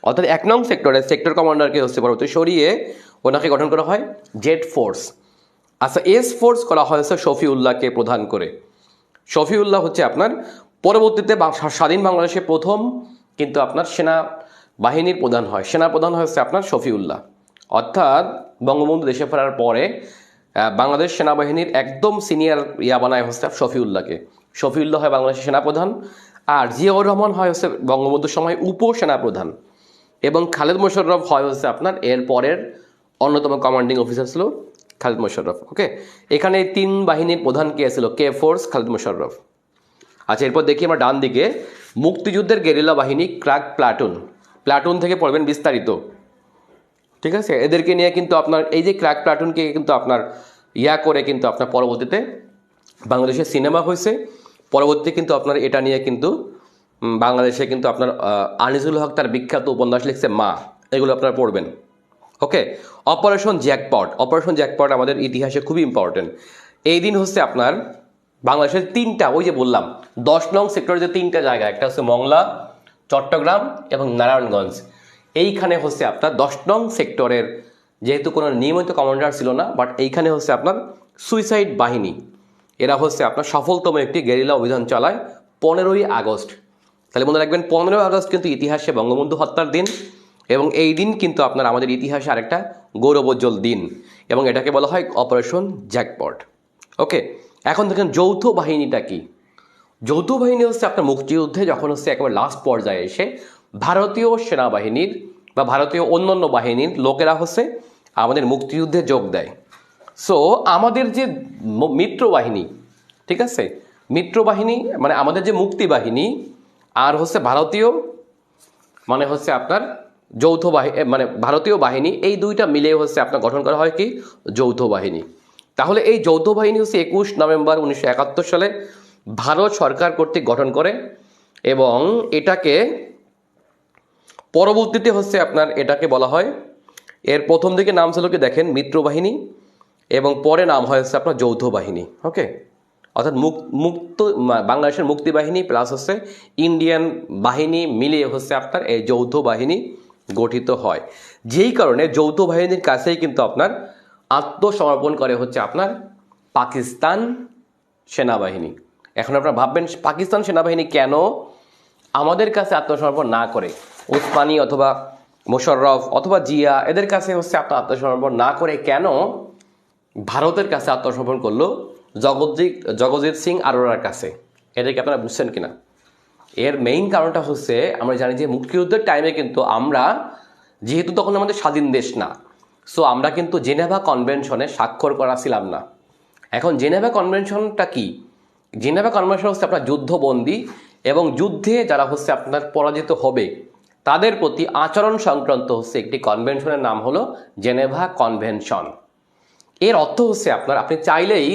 অর্থাৎ 1 নং সেক্টরের সেক্টর কমান্ডারকে হচ্ছে পরবর্তী সরিয়ে ওনাকে গঠন করা হয় জেড ফোর্স। আচ্ছা, এস ফোর্স করা হয়েছে শফিউল্লাহকে প্রধান করে। শফিউল্লাহ হচ্ছে আপনার পরবর্তীতে স্বাধীন বাংলাদেশে প্রথম কিন্তু আপনার সেনা বাহিনীর প্রধান হয়। সেনা প্রধান হচ্ছে আপনার শফিউল্লাহ, অর্থাৎ বঙ্গবন্ধু দেশে ফেরার পরে বাংলাদেশ সেনাবাহিনীর একদম সিনিয়র বানায় হচ্ছে শফিউল্লাহকে। শফিউল্লাহ হয় বাংলাদেশের সেনাপ্রধান, আর জিয়াউর রহমান হয় হচ্ছে বঙ্গবন্ধুর সময় উপসেনাপ্রধান, এবং খালেদ মোশাররফ হয় হচ্ছে আপনার এর পরের অন্যতম কমান্ডিং অফিসার ছিল খালেদ মোশাররফ। ওকে, এখানে 3 বাহিনীর প্রধান কে ছিল? K force, Khaled Mosharraf. আচ্ছা, এরপর দেখি আমরা ডান দিকে মুক্তিযুদ্ধের গেরিলা বাহিনী ক্রাক প্লাটুন থেকে পড়বেন বিস্তারিত। ঠিক আছে, এদেরকে নিয়ে কিন্তু আপনার এই যে ক্রাক প্লাটুনকে কিন্তু আপনার করে কিন্তু আপনার পরবর্তীতে বাংলাদেশে সিনেমা হয়েছে। পরবর্তী কিন্তু আপনার এটা নিয়ে কিন্তু বাংলাদেশে কিন্তু আপনার আনিসুল হক তার বিখ্যাত উপন্যাস লিখছে মা, এগুলো আপনারা পড়বেন। ওকে, অপারেশন জ্যাকপট আমাদের ইতিহাসে খুবই ইম্পর্টেন্ট। এই দিন হচ্ছে আপনার বাংলাদেশের 3টা, ওই যে বললাম 10 নং সেক্টরের যে 3টা জায়গা, একটা হচ্ছে মংলা, চট্টগ্রাম এবং নারায়ণগঞ্জ। এইখানে হচ্ছে আপনার 10 নং সেক্টরের যেহেতু কোনো নিয়মিত কমান্ডার ছিল না, বাট এইখানে হচ্ছে আপনার সুইসাইড বাহিনী, এরা হচ্ছে আপনার সফলতম একটি গেরিলা অভিযান চালায় 15ই আগস্ট। তাহলে মনে রাখবেন 15ই আগস্ট কিন্তু ইতিহাসে বঙ্গবন্ধু হত্যার দিন, এবং এই দিন কিন্তু আপনার আমাদের ইতিহাসে আরেকটা গৌরবোজ্জ্বল দিন, এবং এটাকে বলা হয় অপারেশন জ্যাকপট। ওকে, এখন দেখেন যৌথ বাহিনীটা কি? যৌথ বাহিনী হচ্ছে আপনার মুক্তিযুদ্ধে যখন হচ্ছে একেবারে লাস্ট পর্যায়ে এসে ভারতীয় সেনাবাহিনীর বা ভারতীয় অন্যান্য বাহিনীর লোকেরা হচ্ছে আমাদের মুক্তিযুদ্ধে যোগ দেয়। সো আমাদের যে মিত্র বাহিনী, ঠিক আছে, মিত্র বাহিনী মানে আমাদের যে মুক্তি বাহিনী আর হচ্ছে ভারতীয় মানে হচ্ছে আপনার যৌথ বাহিনী মানে ভারতীয় বাহিনী, এই দুইটা মিলে হচ্ছে আপনার গঠন করা হয় কি যৌথ বাহিনী। তাহলে এই যৌথ বাহিনী হচ্ছে 21 নভেম্বর 1971 সালে ভারত সরকার কর্তৃক গঠন করে, এবং এটাকে পরবর্তীতে হচ্ছে আপনার এটাকে বলা হয়, এর প্রথম দিকে নাম ছিল কি দেখেন মিত্র বাহিনী, এবং পরে নাম হয়েছে আপনার যৌথ বাহিনী। ওকে, অর্থাৎ মুক্ত বাংলাদেশের মুক্তি বাহিনী প্লাস হচ্ছে ইন্ডিয়ান বাহিনী মিলিয়ে হচ্ছে আপনার এই যৌথ বাহিনী গঠিত হয়। যেই কারণে যৌথ বাহিনীর কাছেই কিন্তু আপনার আত্মসমর্পণ করে হচ্ছে আপনার পাকিস্তান সেনাবাহিনী। এখন আপনারা ভাববেন পাকিস্তান সেনাবাহিনী কেন আমাদের কাছে আত্মসমর্পণ না করে, ওসমানী অথবা মোশাররফ অথবা জিয়া এদের কাছে হচ্ছে আপনার আত্মসমর্পণ না করে কেন ভারতের কাছে আত্মসমর্পণ করলো জগজিৎ সিং আরোরার কাছে? এটাকে আপনারা বুঝছেন কিনা? এর মেইন কারণটা হচ্ছে আমরা জানি যে মুক্তিযুদ্ধের টাইমে কিন্তু আমরা যেহেতু তখন আমাদের স্বাধীন দেশ না, সো আমরা কিন্তু জেনেভা কনভেনশনে স্বাক্ষর করা ছিলাম না। এখন জেনেভা কনভেনশনটা কি? জেনেভা কনভেনশন হচ্ছে আপনার যুদ্ধবন্দী এবং যুদ্ধে যারা হচ্ছে আপনার পরাজিত হবে তাদের প্রতি আচরণ সংক্রান্ত হচ্ছে একটি কনভেনশনের নাম হলো জেনেভা কনভেনশন। এর অর্থ হচ্ছে আপনার আপনি চাইলেই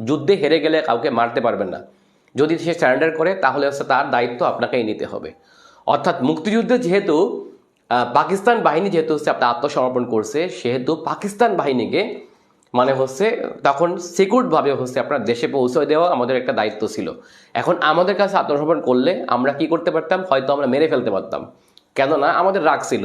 যুদ্ধে হেরে গেলে কাউকে মারতে পারবেন না, যদি সে সারেন্ডার করে তাহলে হচ্ছে তার দায়িত্ব আপনাকেই নিতে হবে। অর্থাৎ মুক্তিযুদ্ধে যেহেতু পাকিস্তান বাহিনী যেহেতু হচ্ছে আপনার আত্মসমর্পণ করছে, সেহেতু পাকিস্তান বাহিনীকে মানে হচ্ছে তখন সিকিউরভাবে হচ্ছে আপনার দেশে পৌঁছে দেওয়া আমাদের একটা দায়িত্ব ছিল। এখন আমাদের কাছে আত্মসমর্পণ করলে আমরা কি করতে পারতাম? হয়তো আমরা মেরে ফেলতে পারতাম, কেননা আমাদের রাগ ছিল।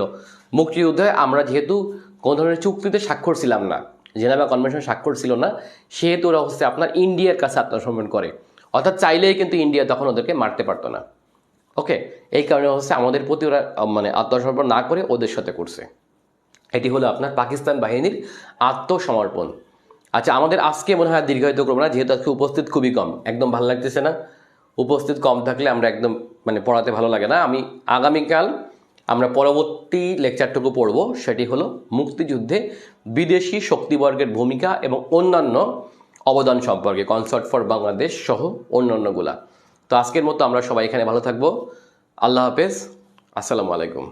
মুক্তিযুদ্ধে আমরা যেহেতু কোনো ধরনের চুক্তিতে স্বাক্ষর ছিলাম না, জেনেভা কনভেনশন স্বাক্ষর ছিল না, সেহেতু ওরা হচ্ছে আপনার ইন্ডিয়ার কাছে আত্মসমর্পণ করে, অর্থাৎ চাইলেই কিন্তু ইন্ডিয়া তখন ওদেরকে মারতে পারতো না। ওকে, এই কারণে হচ্ছে আমাদের প্রতি ওরা মানে আত্মসমর্পণ না করে ওদের সাথে করছে। এটি হলো আপনার পাকিস্তান বাহিনীর আত্মসমর্পণ। আচ্ছা, আমাদের আজকে মনে হয় দীর্ঘায়িত করবো না, যেহেতু আজকে উপস্থিত খুবই কম, একদম ভালো লাগতেছে না। উপস্থিত কম থাকলে আমরা একদম মানে পড়াতে ভালো লাগে না। আমি আগামীকাল আমরা পরবর্তী লেকচারটুকু পড়ব, সেটি হলো মুক্তিযুদ্ধে বিদেশি শক্তিবর্গের ভূমিকা এবং অন্যান্য অবদান সম্পর্কে, কনসার্ট ফর বাংলাদেশ সহ অন্যান্যগুলা। তো আজকের মতো আমরা সবাই এখানে ভালো থাকবো। আল্লাহ হাফেজ, আসসালামু আলাইকুম।